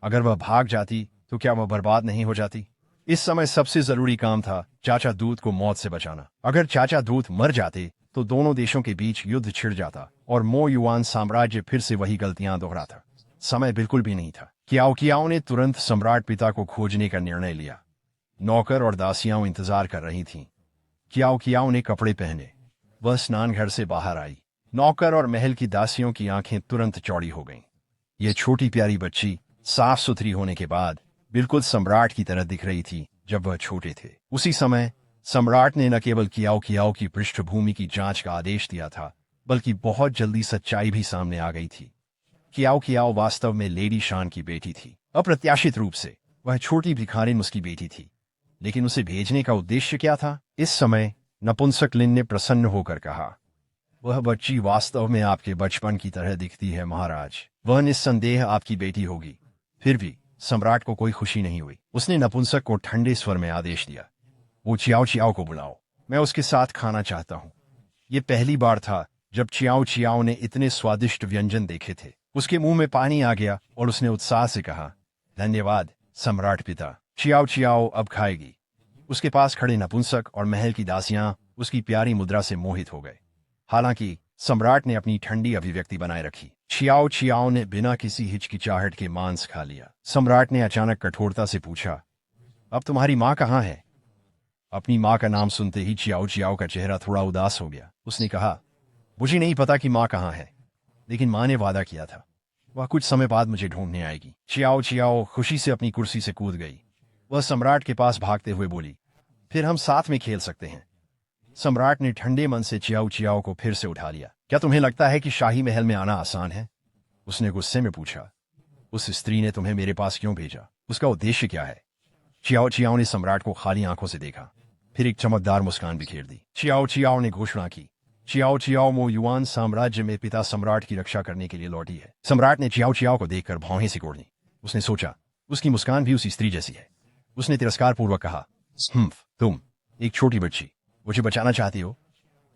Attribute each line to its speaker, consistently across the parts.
Speaker 1: अगर वह भाग जाती तो क्या वह बर्बाद नहीं हो जाती? इस समय सबसे जरूरी काम था चाचा दूत को मौत से बचाना। अगर चाचा दूत मर जाते तो दोनों देशों के बीच युद्ध छिड़ जाता और मो युआन साम्राज्य फिर से वही गलतियां दोहराता। समय बिल्कुल भी नहीं था। कियाओ कियाओ ने तुरंत सम्राट पिता को खोजने का निर्णय लिया। नौकर और दासियां इंतजार कर रही थीं। कियाओ कियाओ ने कपड़े पहने। वह स्नान घर से बाहर आई। नौकर और महल की दासियों की आंखें तुरंत चौड़ी हो गईं। यह छोटी प्यारी बच्ची साफ सुथरी होने के बाद बिल्कुल सम्राट की तरह दिख रही थी जब वह छोटे थे। उसी समय सम्राट ने न केवल कियाओ कियाओ की पृष्ठभूमि की जांच का आदेश दिया था, बल्कि बहुत जल्दी सच्चाई भी सामने आ गई थी। कियाओ कियाओ वास्तव में लेडी शान की बेटी थी। अप्रत्याशित रूप से वह छोटी भिखारिन उसकी बेटी थी। लेकिन उसे भेजने का उद्देश्य क्या था? इस समय नपुंसक लिन ने प्रसन्न होकर कहा, वह बच्ची वास्तव में आपके बचपन की तरह दिखती है महाराज। वह निस्संदेह आपकी बेटी होगी। फिर भी सम्राट को कोई खुशी नहीं हुई। उसने नपुंसक को ठंडे स्वर में आदेश दिया, वो चियाओ चियाओ को बुलाओ, मैं उसके साथ खाना चाहता हूं। ये पहली बार था जब चियाओ चियाओ ने इतने स्वादिष्ट व्यंजन देखे थे। उसके मुंह में पानी आ गया और उसने उत्साह से कहा, धन्यवाद सम्राट पिता, चियाओ चियाओ अब खाएगी। उसके पास खड़े नपुंसक और महल की दासियां उसकी प्यारी मुद्रा से मोहित हो गए। हालांकि सम्राट ने अपनी ठंडी अभिव्यक्ति बनाए रखी। चियाओ चियाओ ने बिना किसी हिचकिचाहट के मांस खा लिया। सम्राट ने अचानक कठोरता से पूछा, अब तुम्हारी माँ कहाँ है? अपनी माँ का नाम सुनते ही चियाओ चियाओ का चेहरा थोड़ा उदास हो गया। उसने कहा, मुझे नहीं पता कि माँ कहाँ है, लेकिन माँ ने वादा किया था वह कुछ समय बाद मुझे ढूंढने आएगी। चियाओ चियाओ खुशी से अपनी कुर्सी से कूद गई। वह सम्राट के पास भागते हुए बोली, फिर हम साथ में खेल सकते हैं। सम्राट ने ठंडे मन से चियाओ चियाओ को फिर से उठा लिया। क्या तुम्हें लगता है कि शाही महल में आना आसान है? उसने गुस्से में पूछा। उस स्त्री ने तुम्हें मेरे पास क्यों भेजा? उसका उद्देश्य क्या है? चियाओ चियाओ ने सम्राट को खाली आंखों से देखा, फिर एक चमकदार मुस्कान बिखेर दी। चियाओ चियाओ ने घोषणा की, चियाओ चियाओ मो युआन साम्राज्य में पिता सम्राट की रक्षा करने के लिए लौटी है। सम्राट ने चियाओ चियाओ को देखकर भौहें सिकोड़ ली। उसने सोचा, उसकी मुस्कान भी उसी स्त्री जैसी है। उसने तिरस्कार पूर्वक कहा, तुम एक छोटी बच्ची मुझे बचाना चाहती हो?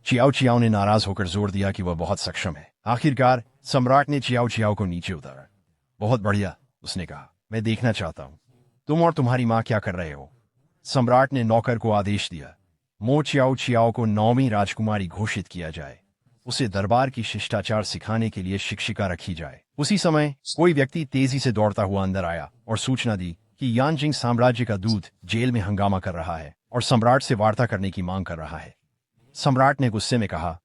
Speaker 1: चियाओ चियाओ ने नाराज होकर जोर दिया कि वह बहुत सक्षम है। आखिरकार सम्राट ने चियाओ चियाओ को नीचे उतारा। बहुत बढ़िया, उसने कहा, मैं देखना चाहता हूं तुम और तुम्हारी माँ क्या कर रहे हो। सम्राट ने नौकर को आदेश दिया, मो चियाओ चियाओ को 9वीं राजकुमारी घोषित किया जाए। उसे दरबार की शिष्टाचार सिखाने के लिए शिक्षिका रखी जाए। उसी समय कोई व्यक्ति तेजी से दौड़ता हुआ अंदर आया और सूचना दी कि यानजिंग साम्राज्य का दूत जेल में हंगामा कर रहा है और सम्राट से वार्ता करने की मांग कर रहा है। सम्राट ने गुस्से में कहा,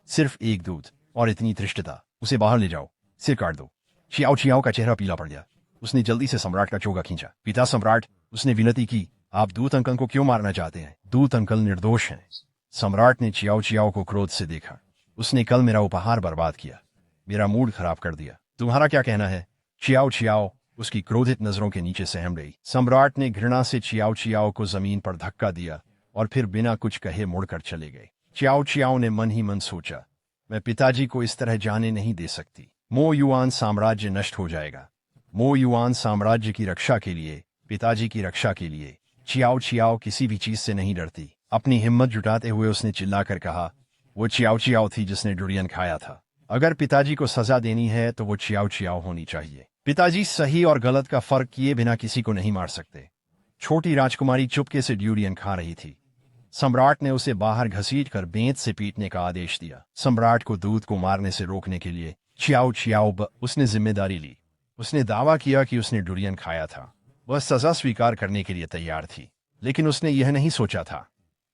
Speaker 1: सिर्फ एक दूत और इतनी धृष्टता, उसे बाहर ले जाओ, सिर काट दो। चियाओ चियाओ का चेहरा पीला पड़ गया। उसने जल्दी से सम्राट का चोगा खींचा। पिता सम्राट, उसने विनती की, आप दूत अंकल को क्यों मारना चाहते हैं? दूत अंकल निर्दोष हैं। सम्राट ने चियाओ चियाओ को क्रोध से देखा। उसने कल मेरा उपहार बर्बाद किया, मेरा मूड खराब कर दिया। तुम्हारा क्या कहना है? चियाओ चियाओ उसकी क्रोधित नजरों के नीचे सहम गई। सम्राट ने घृणा से चियाओ चियाओ को जमीन पर धक्का दिया और फिर बिना कुछ कहे मुड़कर चले गए। चियाओ चियाओ ने मन ही मन सोचा, मैं पिताजी को इस तरह जाने नहीं दे सकती। मो युआन साम्राज्य नष्ट हो जाएगा। मो युआन साम्राज्य की रक्षा के लिए, पिताजी की रक्षा के लिए चियाओ चियाओ किसी भी चीज से नहीं डरती। अपनी हिम्मत जुटाते हुए उसने चिल्लाकर कहा, वो चियाओ चियाओ थी जिसने डुरियन खाया था। अगर पिताजी को सजा देनी है तो वो चियाओ चियाओ होनी चाहिए। पिताजी सही और गलत का फर्क किए बिना किसी को नहीं मार सकते। छोटी राजकुमारी चुपके से ड्यूरियन खा रही थी। सम्राट ने उसे बाहर घसीटकर बेंत से पीटने का आदेश दिया। सम्राट को दूत को मारने से रोकने के लिए चियाओ चियाओ उसने जिम्मेदारी ली। उसने दावा किया कि उसने डुरियन खाया था। वह सजा स्वीकार करने के लिए तैयार थी, लेकिन उसने यह नहीं सोचा था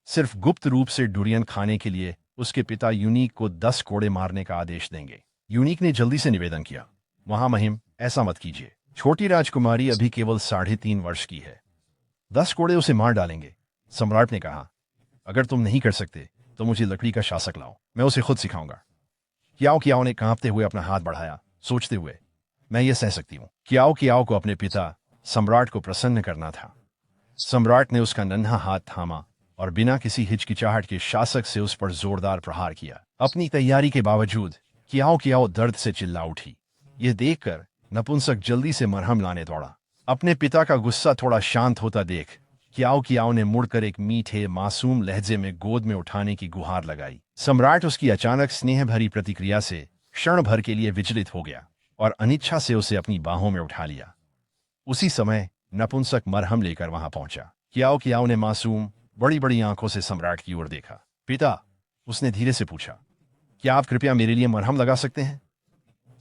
Speaker 1: सिर्फ गुप्त रूप से डुरियन खाने के लिए उसके पिता यूनिक को 10 कोड़े मारने का आदेश देंगे। यूनिक ने जल्दी से निवेदन किया, महामहिम ऐसा मत कीजिए। छोटी राजकुमारी अभी केवल 3.5 वर्ष की है। 10 कोड़े उसे मार डालेंगे। सम्राट ने कहा, अगर तुम नहीं कर सकते तो मुझे लकड़ी का शासक लाओ, मैं उसे खुद सिखाऊंगा। कियाओ कियाओ ने कांपते हुए अपना हाथ बढ़ाया, सोचते हुए, मैं ये सह सकती हूँ। कियाओ कियाओ को अपने पिता सम्राट को प्रसन्न करना था। सम्राट ने उसका नन्हा हाथ थामा और बिना किसी हिचकिचाहट के शासक से उस पर जोरदार प्रहार किया। अपनी तैयारी के बावजूद कियाओ कियाओ दर्द से चिल्ला उठी। यह देखकर नपुंसक जल्दी से मरहम लाने दौड़ा। अपने पिता का गुस्सा थोड़ा शांत होता देख कियाओ कियाओ ने मुड़कर एक मीठे मासूम लहजे में गोद में उठाने की गुहार लगाई। सम्राट उसकी अचानक स्नेह भरी प्रतिक्रिया से क्षण भर के लिए विचलित हो गया और अनिच्छा से उसे अपनी बाहों में उठा लिया। उसी समय नपुंसक मरहम लेकर वहां पहुंचा। कियाओ कियाओ ने मासूम बड़ी बड़ी आंखों से सम्राट की ओर देखा। पिता, उसने धीरे से पूछा, क्या आप कृपया मेरे लिए मरहम लगा सकते हैं?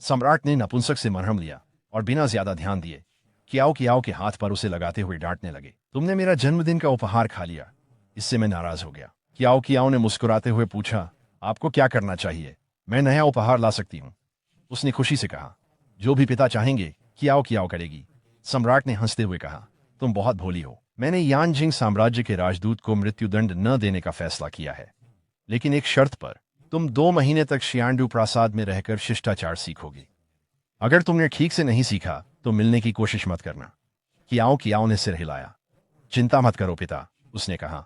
Speaker 1: सम्राट ने नपुंसक से मरहम लिया और बिना ज्यादा ध्यान दिए कियाओ कियाओ के हाथ पर उसे लगाते हुए डांटने लगे। तुमने मेरा जन्मदिन का उपहार खा लिया, इससे मैं नाराज हो गया। कियाओ कियाओ ने मुस्कुराते हुए पूछा, आपको क्या करना चाहिए? मैं नया उपहार ला सकती हूँ, उसने खुशी से कहा। जो भी पिता चाहेंगे कियाओ कियाओ करेगी, सम्राट ने हंसते हुए कहा। तुम बहुत भोली हो। मैंने यानजिंग साम्राज्य के राजदूत को मृत्युदंड न देने का फैसला किया है, लेकिन एक शर्त पर। तुम 2 महीने तक शियांडू प्रासाद में रहकर शिष्टाचार सीखोगी। अगर तुमने ठीक से नहीं सीखा तो मिलने की कोशिश मत करना। कियाओ कियाओ ने सिर हिलाया। चिंता मत करो पिता, उसने कहा।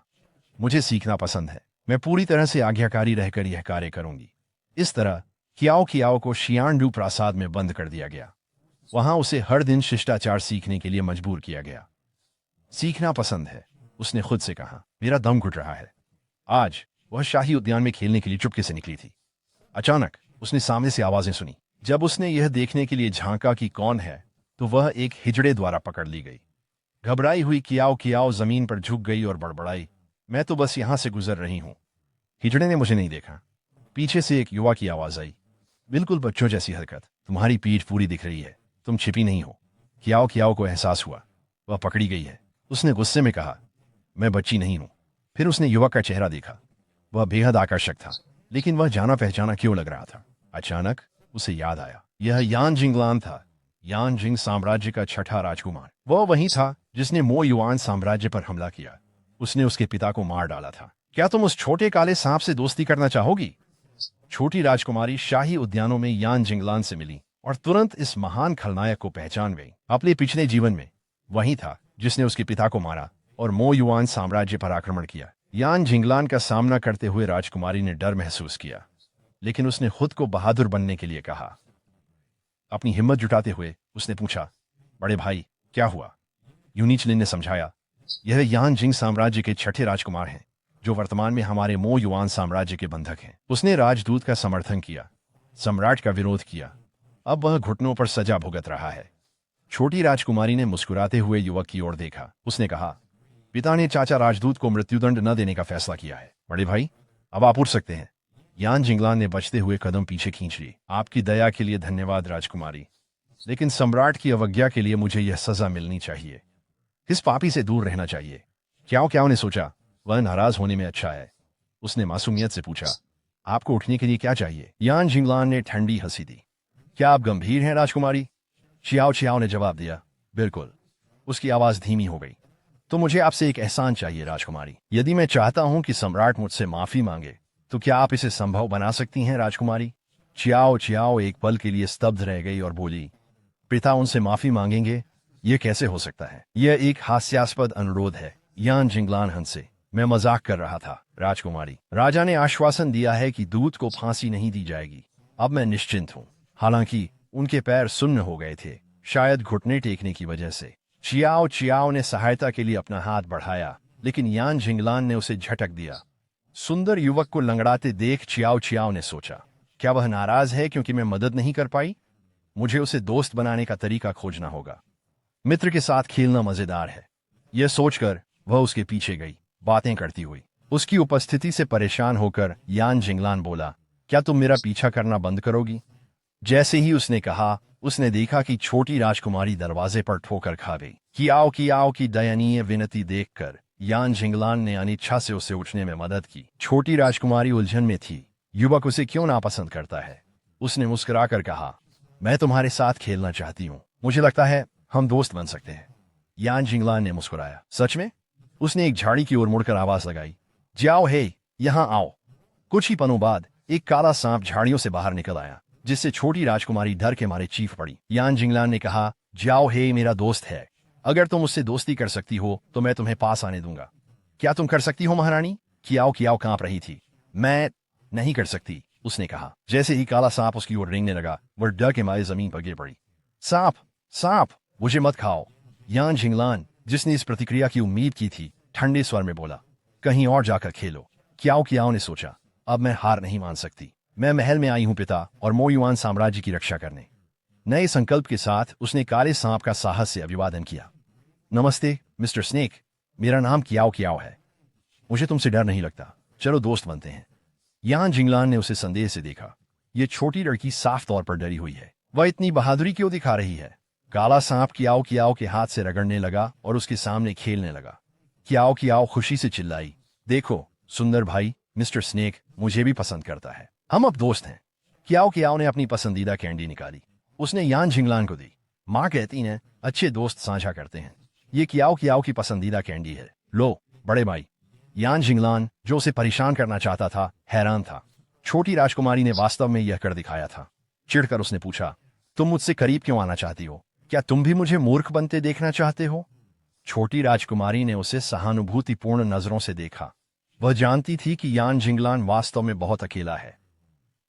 Speaker 1: मुझे सीखना पसंद है। मैं पूरी तरह से आज्ञाकारी रहकर यह कार्य करूंगी। इस तरह कियाओ कियाओ को शियांडू प्रासाद में बंद कर दिया गया। वहां उसे हर दिन शिष्टाचार सीखने के लिए मजबूर किया गया। सीखना पसंद है, उसने खुद से कहा। मेरा दम घुट रहा है। आज वह शाही उद्यान में खेलने के लिए चुपके से निकली थी। अचानक उसने सामने से आवाजें सुनी। जब उसने यह देखने के लिए झांका कि कौन है, तो वह एक हिजड़े द्वारा पकड़ ली गई। घबराई हुई कियाओ कियाओ जमीन पर झुक गई और बड़बड़ाई, मैं तो बस यहां से गुजर रही हूं। हिजड़े ने मुझे नहीं देखा। पीछे से एक युवा की आवाज आई, बिल्कुल बच्चों जैसी हरकत, तुम्हारी पीठ पूरी दिख रही है, तुम छिपी नहीं हो। कियाओ कियाओ को एहसास हुआ वह पकड़ी गई है। उसने गुस्से में कहा, मैं बच्ची नहीं हूं। फिर उसने युवक का चेहरा देखा। वह बेहद आकर्षक था, लेकिन वह जाना पहचाना क्यों लग रहा था। अचानक उसे याद आया, यह यान जिंगलान था, यान जिंग साम्राज्य का छठा राजकुमार। वह वही था जिसने मो युआन साम्राज्य पर हमला किया। उसने उसके पिता को मार डाला था। क्या तुम उस छोटे काले सांप से दोस्ती करना चाहोगी? छोटी राजकुमारी शाही उद्यानों में यान जिंगलान से मिली और तुरंत इस महान खलनायक को पहचान गई। अपने पिछले जीवन में वही था जिसने उसके पिता को मारा और मो युआन साम्राज्य पर आक्रमण किया। यान जिंगलान का सामना करते हुए राजकुमारी ने डर महसूस किया, लेकिन उसने खुद को बहादुर बनने के लिए कहा। अपनी हिम्मत जुटाते हुए उसने पूछा, बड़े भाई क्या हुआ? यूनिचलिन ने समझाया, यह यान जिंग साम्राज्य के छठे राजकुमार हैं, जो वर्तमान में हमारे मो युआन साम्राज्य के बंधक हैं। उसने राजदूत का समर्थन किया, सम्राट का विरोध किया। अब वह घुटनों पर सजा भुगत रहा है। छोटी राजकुमारी ने मुस्कुराते हुए युवक की ओर देखा। उसने कहा, पिता ने चाचा राजदूत को मृत्युदंड न देने का फैसला किया है। बड़े भाई, अब आप उठ सकते हैं। यान जिंगलान ने बचते हुए कदम पीछे खींच लिए। आपकी दया के लिए धन्यवाद राजकुमारी, लेकिन सम्राट की अवज्ञा के लिए मुझे यह सजा मिलनी चाहिए। इस पापी से दूर रहना चाहिए। क्याओ क्याओ ने सोचा, वह नाराज होने में अच्छा है। उसने मासूमियत से पूछा, आपको उठने के लिए क्या चाहिए? यान जिंगलान ने ठंडी हंसी दी। क्या आप गंभीर हैं राजकुमारी? चियाओ चियाओ ने जवाब दिया, बिल्कुल। उसकी आवाज धीमी हो गई। तो मुझे आपसे एक एहसान चाहिए राजकुमारी। यदि मैं चाहता हूं कि सम्राट मुझसे माफी मांगे, तो क्या आप इसे संभव बना सकती हैं राजकुमारी? चियाओ चियाओ एक पल के लिए स्तब्ध रह गई और बोली, पिता उनसे माफी मांगेंगे? यह कैसे हो सकता है? यह एक हास्यास्पद अनुरोध है। यान जिंगलान हंसे, मैं मजाक कर रहा था राजकुमारी। राजा ने आश्वासन दिया है कि दूत को फांसी नहीं दी जाएगी। अब मैं निश्चिंत हूँ। हालांकि उनके पैर सुन्न हो गए थे, शायद घुटने टेकने की वजह से। चियाओ चियाओ ने सहायता के लिए अपना हाथ बढ़ाया, लेकिन यान जिंगलान ने उसे झटक दिया। सुंदर युवक को लंगड़ाते देख चियाओ चियाओ ने सोचा, क्या वह नाराज है क्योंकि मैं मदद नहीं कर पाई? मुझे उसे दोस्त बनाने का तरीका खोजना होगा। मित्र के साथ खेलना मजेदार है। यह सोचकर वह उसके पीछे गई, बातें करती हुई। उसकी उपस्थिति से परेशान होकर यान जिंगलान बोला, क्या तुम मेरा पीछा करना बंद करोगी? जैसे ही उसने कहा, उसने देखा कि छोटी राजकुमारी दरवाजे पर ठोकर खा गई। कियाओ की दयनीय विनती देखकर यान जिंगलान ने अनिच्छा से उसे उठने में मदद की। छोटी राजकुमारी उलझन में थी, युवक उसे क्यों नापसंद करता है। उसने मुस्कुराकर कहा, मैं तुम्हारे साथ खेलना चाहती हूँ, मुझे लगता है हम दोस्त बन सकते हैं। यान जिंगलान ने मुस्कुराया, सच में? उसने एक झाड़ी की ओर मुड़कर आवाज लगाई, जाओ हे, यहाँ आओ। कुछ ही पलों बाद एक काला सांप झाड़ियों से बाहर निकल आया, जिससे छोटी राजकुमारी डर के मारे चीख पड़ी। यान जिंगलान ने कहा, जाओ हे मेरा दोस्त है, अगर तुम उससे दोस्ती कर सकती हो तो मैं तुम्हें पास आने दूंगा। क्या तुम कर सकती हो महारानी? कियाओ कियाओ कांप रही थी। मैं नहीं कर सकती, उसने कहा। जैसे ही काला सांप उसकी ओर रेंगने लगा, वह डर के मारे जमीन पर गिर पड़ी। सांप सांप, मुझे मत खाओ। यान जिंगलान, जिसने इस प्रतिक्रिया की उम्मीद की थी, ठंडे स्वर में बोला, कहीं और जाकर खेलो। कियाओ कियाओ ने सोचा, अब मैं हार नहीं मान सकती। मैं महल में आई हूं पिता और मो युआन साम्राज्य की रक्षा करने। नए संकल्प के साथ उसने काले सांप का साहस से अभिवादन किया। नमस्ते मिस्टर स्नेक, मेरा नाम कियाओ कियाओ है। मुझे तुमसे डर नहीं लगता, चलो दोस्त बनते हैं। यान जिंगलान ने उसे संदेह से देखा। ये छोटी लड़की साफ तौर पर डरी हुई है, वह इतनी बहादुरी क्यों दिखा रही है? काला सांप कियाओ कियाओ के हाथ से रगड़ने लगा और उसके सामने खेलने लगा। कियाओ कियाओ खुशी से चिल्लाई, देखो सुंदर भाई, मिस्टर स्नेक मुझे भी पसंद करता है, हम अब दोस्त हैं। कियाओ कियाओ ने अपनी पसंदीदा कैंडी निकाली, उसने यान जिंगलान को दी। माँ कहती हैं अच्छे दोस्त साझा करते हैं, ये कियाओ कियाओ की पसंदीदा कैंडी है, लो बड़े भाई। यान जिंगलान, जो उसे परेशान करना चाहता था, हैरान था। छोटी राजकुमारी ने वास्तव में यह कर दिखाया था। चिढ़कर उसने पूछा, तुम मुझसे करीब क्यों आना चाहती हो? क्या तुम भी मुझे मूर्ख बनते देखना चाहते हो? छोटी राजकुमारी ने उसे सहानुभूतिपूर्ण नजरों से देखा। वह जानती थी कि यान जिंगलान वास्तव में बहुत अकेला है।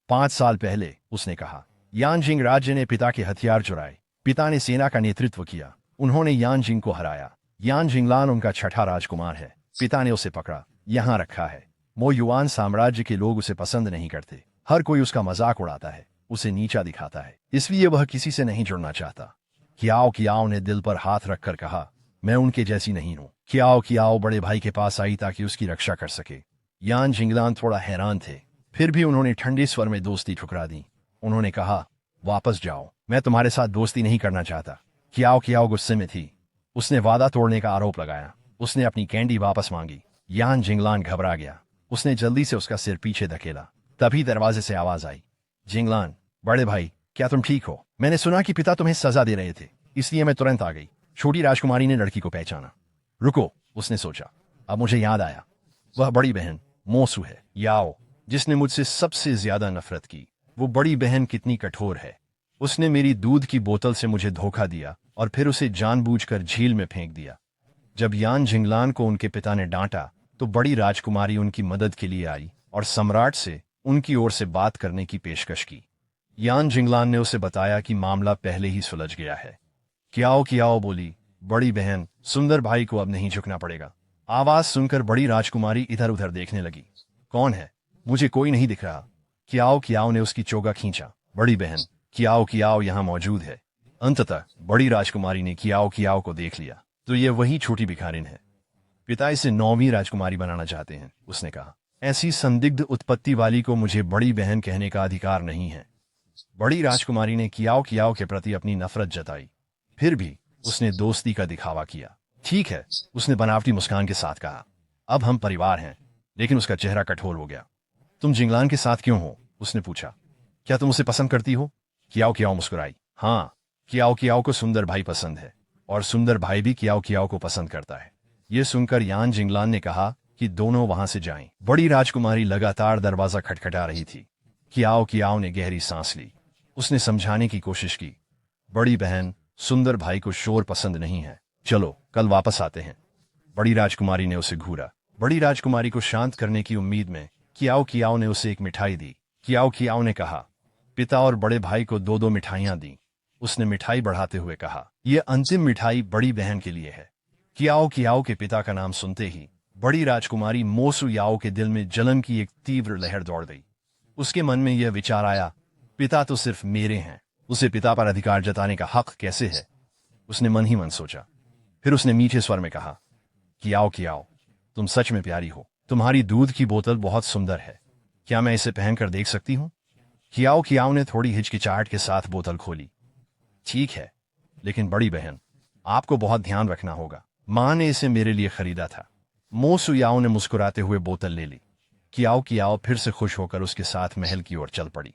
Speaker 1: 5 साल पहले उसने कहा, यान जिंग राज्य ने पिता के हथियार चुराए, पिता ने सेना का नेतृत्व किया, उन्होंने यान जिंग को हराया। यान जिंगलान उनका छठा राजकुमार है, पिता ने उसे पकड़ा, यहां रखा है। मो युआन साम्राज्य के लोग उसे पसंद नहीं करते, हर कोई उसका मजाक उड़ाता है, उसे नीचा दिखाता है, इसलिए वह किसी से नहीं जुड़ना चाहता। कियाओ कियाओ ने दिल पर हाथ रखकर कहा, मैं उनके जैसी नहीं हूं। कियाओ कियाओ बड़े भाई के पास आई ताकि उसकी रक्षा कर सके। यान जिंगलान थोड़ा हैरान थे, फिर भी उन्होंने ठंडे स्वर में दोस्ती ठुकरा दी। उन्होंने कहा, वापस जाओ, मैं तुम्हारे साथ दोस्ती नहीं करना चाहता। कियाओ कियाओ गुस्से में थी, उसने वादा तोड़ने का आरोप लगाया। उसने अपनी कैंडी वापस मांगी। यान जिंगलान घबरा गया, उसने जल्दी से उसका सिर पीछे धकेला। तभी दरवाजे से आवाज आई, जिंगलान बड़े भाई, क्या तुम ठीक हो? मैंने सुना कि पिता तुम्हें सजा दे रहे थे, इसलिए मैं तुरंत आ गई। छोटी राजकुमारी ने लड़की को पहचाना। रुको, उसने सोचा, अब मुझे याद आया, वह बड़ी बहन मोसू है, याओ, जिसने मुझसे सबसे ज्यादा नफरत की। वो बड़ी बहन कितनी कठोर है, उसने मेरी दूध की बोतल से मुझे धोखा दिया और फिर उसे जानबूझकर झील में फेंक दिया। जब यान जिंगलान को उनके पिता ने डांटा तो बड़ी राजकुमारी उनकी मदद के लिए आई और सम्राट से उनकी ओर से बात करने की पेशकश की। यान जिंगलान ने उसे बताया कि मामला पहले ही सुलझ गया है। कियाओ कियाओ बोली, बड़ी बहन, सुंदर भाई को अब नहीं झुकना पड़ेगा। आवाज सुनकर बड़ी राजकुमारी इधर उधर देखने लगी। कौन है? मुझे कोई नहीं दिख रहा। कियाओ कियाओ ने उसकी चोगा खींचा। बड़ी बहन, कियाओ कियाओ यहाँ मौजूद है। अंततः बड़ी राजकुमारी ने कियाओ कियाओ को देख लिया, तो यह वही छोटी भिखारिन है। पिता इसे 9वीं राजकुमारी बनाना चाहते हैं, उसने कहा। ऐसी संदिग्ध उत्पत्ति वाली को मुझे बड़ी बहन कहने का अधिकार नहीं है। बड़ी राजकुमारी ने कियाओ कियाओ के प्रति अपनी नफरत जताई, फिर भी उसने दोस्ती का दिखावा किया। ठीक है, उसने बनावटी मुस्कान के साथ कहा, अब हम परिवार हैं। लेकिन उसका चेहरा कठोर हो गया। तुम जिंगलान के साथ क्यों हो? उसने पूछा। क्या तुम उसे पसंद करती हो? कियाओ कियाओ मुस्कुराई। हाँ, कियाओ कियाओ को सुंदर भाई पसंद है और सुंदर भाई भी कियाओ कियाओ को पसंद करता है। यह सुनकर यान जिंगलान ने कहा कि दोनों वहां से जाएं। बड़ी राजकुमारी लगातार दरवाजा खटखटा रही थी। कियाओ कियाओ ने गहरी सांस ली। उसने समझाने की कोशिश की, बड़ी बहन, सुंदर भाई को शोर पसंद नहीं है, चलो कल वापस आते हैं। बड़ी राजकुमारी ने उसे घूरा। बड़ी राजकुमारी को शांत करने की उम्मीद में कियाओ कियाओ ने उसे एक मिठाई दी। कियाओ कियाओ ने कहा, पिता और बड़े भाई को 2-2 मिठाइयां दी। उसने मिठाई बढ़ाते हुए कहा, यह अंतिम मिठाई बड़ी बहन के लिए है। कियाओ कियाओ के पिता का नाम सुनते ही बड़ी राजकुमारी मोसू याओ के दिल में जलन की एक तीव्र लहर दौड़ गई। उसके मन में यह विचार आया, पिता तो सिर्फ मेरे हैं, उसे पिता पर अधिकार जताने का हक कैसे है? उसने मन ही मन सोचा। फिर उसने मीठे स्वर में कहा, कियाओ कियाओ, तुम सच में प्यारी हो, तुम्हारी दूध की बोतल बहुत सुंदर है, क्या मैं इसे पहनकर देख सकती हूँ? कियाओ कियाओ ने थोड़ी हिचकिचाहट के साथ बोतल खोली। ठीक है, लेकिन बड़ी बहन, आपको बहुत ध्यान रखना होगा, माँ ने इसे मेरे लिए खरीदा था। मोसू याओ ने मुस्कुराते हुए बोतल ले ली। कियाओ कियाओ फिर से खुश होकर उसके साथ महल की ओर चल पड़ी।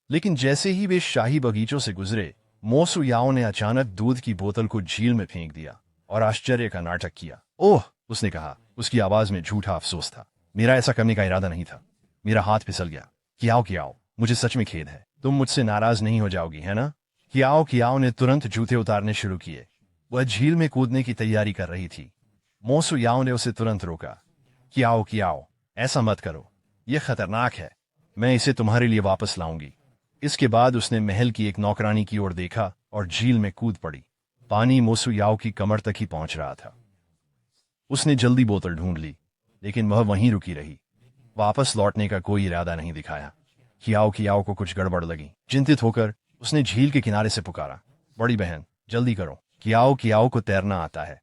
Speaker 1: लेकिन जैसे ही वे शाही बगीचों से गुजरे, मोसू याओ ने अचानक दूध की बोतल को झील में फेंक दिया और आश्चर्य का नाटक किया। ओह, उसने कहा, उसकी आवाज में झूठा अफसोस था, मेरा ऐसा करने का इरादा नहीं था, मेरा हाथ फिसल गया। कियाओ कियाओ, मुझे सच में खेद है, तुम मुझसे नाराज नहीं हो जाओगी, है ना? कियाओ कियाओ ने तुरंत जूते उतारने शुरू किए। वह झील में कूदने की तैयारी कर रही थी। मोसू याओ ने उसे तुरंत रोका। कियाओ कियाओ, ऐसा मत करो, यह खतरनाक है, मैं इसे तुम्हारे लिए वापस लाऊंगी। इसके बाद उसने महल की एक नौकरानी की ओर देखा और झील में कूद पड़ी। पानी मोसू याओ की कमर तक ही पहुंच रहा था। उसने जल्दी बोतल ढूंढ ली, लेकिन वह वहीं रुकी रही, वापस लौटने का कोई इरादा नहीं दिखाया। कियाओ कियाओ को कुछ गड़बड़ लगी। चिंतित होकर उसने झील के किनारे से पुकारा, बड़ी बहन जल्दी करो, कियाओ कियाओ को तैरना आता है।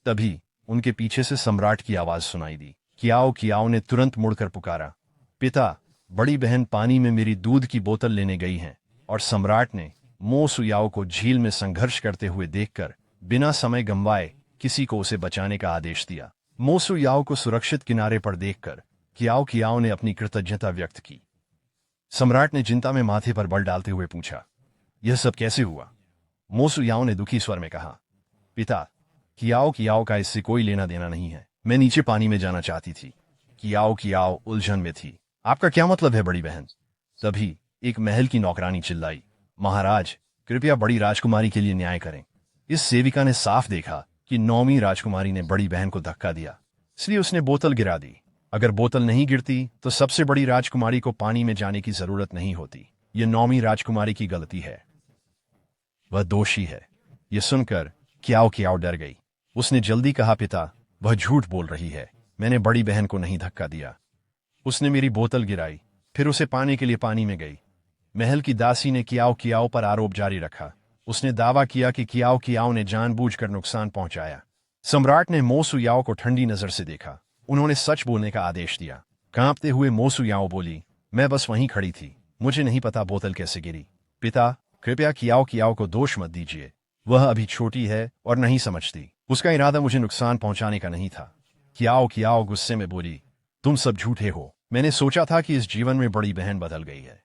Speaker 1: तभी उनके पीछे से सम्राट की आवाज सुनाई दी। कियाओ कियाओ ने तुरंत मुड़कर पुकारा, पिता, बड़ी बहन पानी में मेरी दूध की बोतल लेने गई हैं। और सम्राट ने मो सुयाओ को झील में संघर्ष करते हुए देखकर बिना समय गंवाए किसी को उसे बचाने का आदेश दिया। मो सुयाओ को सुरक्षित किनारे पर देखकर कियाओ कियाओ ने अपनी कृतज्ञता व्यक्त की। सम्राट ने चिंता में माथे पर बल डालते हुए पूछा, यह सब कैसे हुआ? मो सुयाओ ने दुखी स्वर में कहा, पिता, कियाओ कियाओ का इससे कोई लेना देना नहीं है। मैं नीचे पानी में जाना चाहती थी। कियाओ कियाओ उलझन में थी। आपका क्या मतलब है बड़ी बहन? तभी एक महल की नौकरानी चिल्लाई, महाराज, कृपया बड़ी राजकुमारी के लिए न्याय करें। इस सेविका ने साफ देखा कि 9वीं राजकुमारी ने बड़ी बहन को धक्का दिया, इसलिए उसने बोतल गिरा दी। अगर बोतल नहीं गिरती तो सबसे बड़ी राजकुमारी को पानी में जाने की जरूरत नहीं होती। यह 9वीं राजकुमारी की गलती है, वह दोषी है। यह सुनकर कियाओ कियाओ डर गई। उसने जल्दी कहा, पिता, वह झूठ बोल रही है। मैंने बड़ी बहन को नहीं धक्का दिया। उसने मेरी बोतल गिराई, फिर उसे पाने के लिए पानी में गई। महल की दासी ने कियाओ कियाओ पर आरोप जारी रखा। उसने दावा किया कि कियाओ कियाओ ने जानबूझकर नुकसान पहुंचाया। सम्राट ने मो सुयाओ को ठंडी नजर से देखा। उन्होंने सच बोलने का आदेश दिया। कांपते हुए मो सुयाओ बोली, मैं बस वहीं खड़ी थी, मुझे नहीं पता बोतल कैसे गिरी। पिता, कृपया कियाओ कियाओ को दोष मत दीजिए। वह अभी छोटी है और नहीं समझती। उसका इरादा मुझे नुकसान पहुंचाने का नहीं था। कियाओ कियाओ गुस्से में बोली, तुम सब झूठे हो। मैंने सोचा था कि इस जीवन में बड़ी बहन बदल गई है,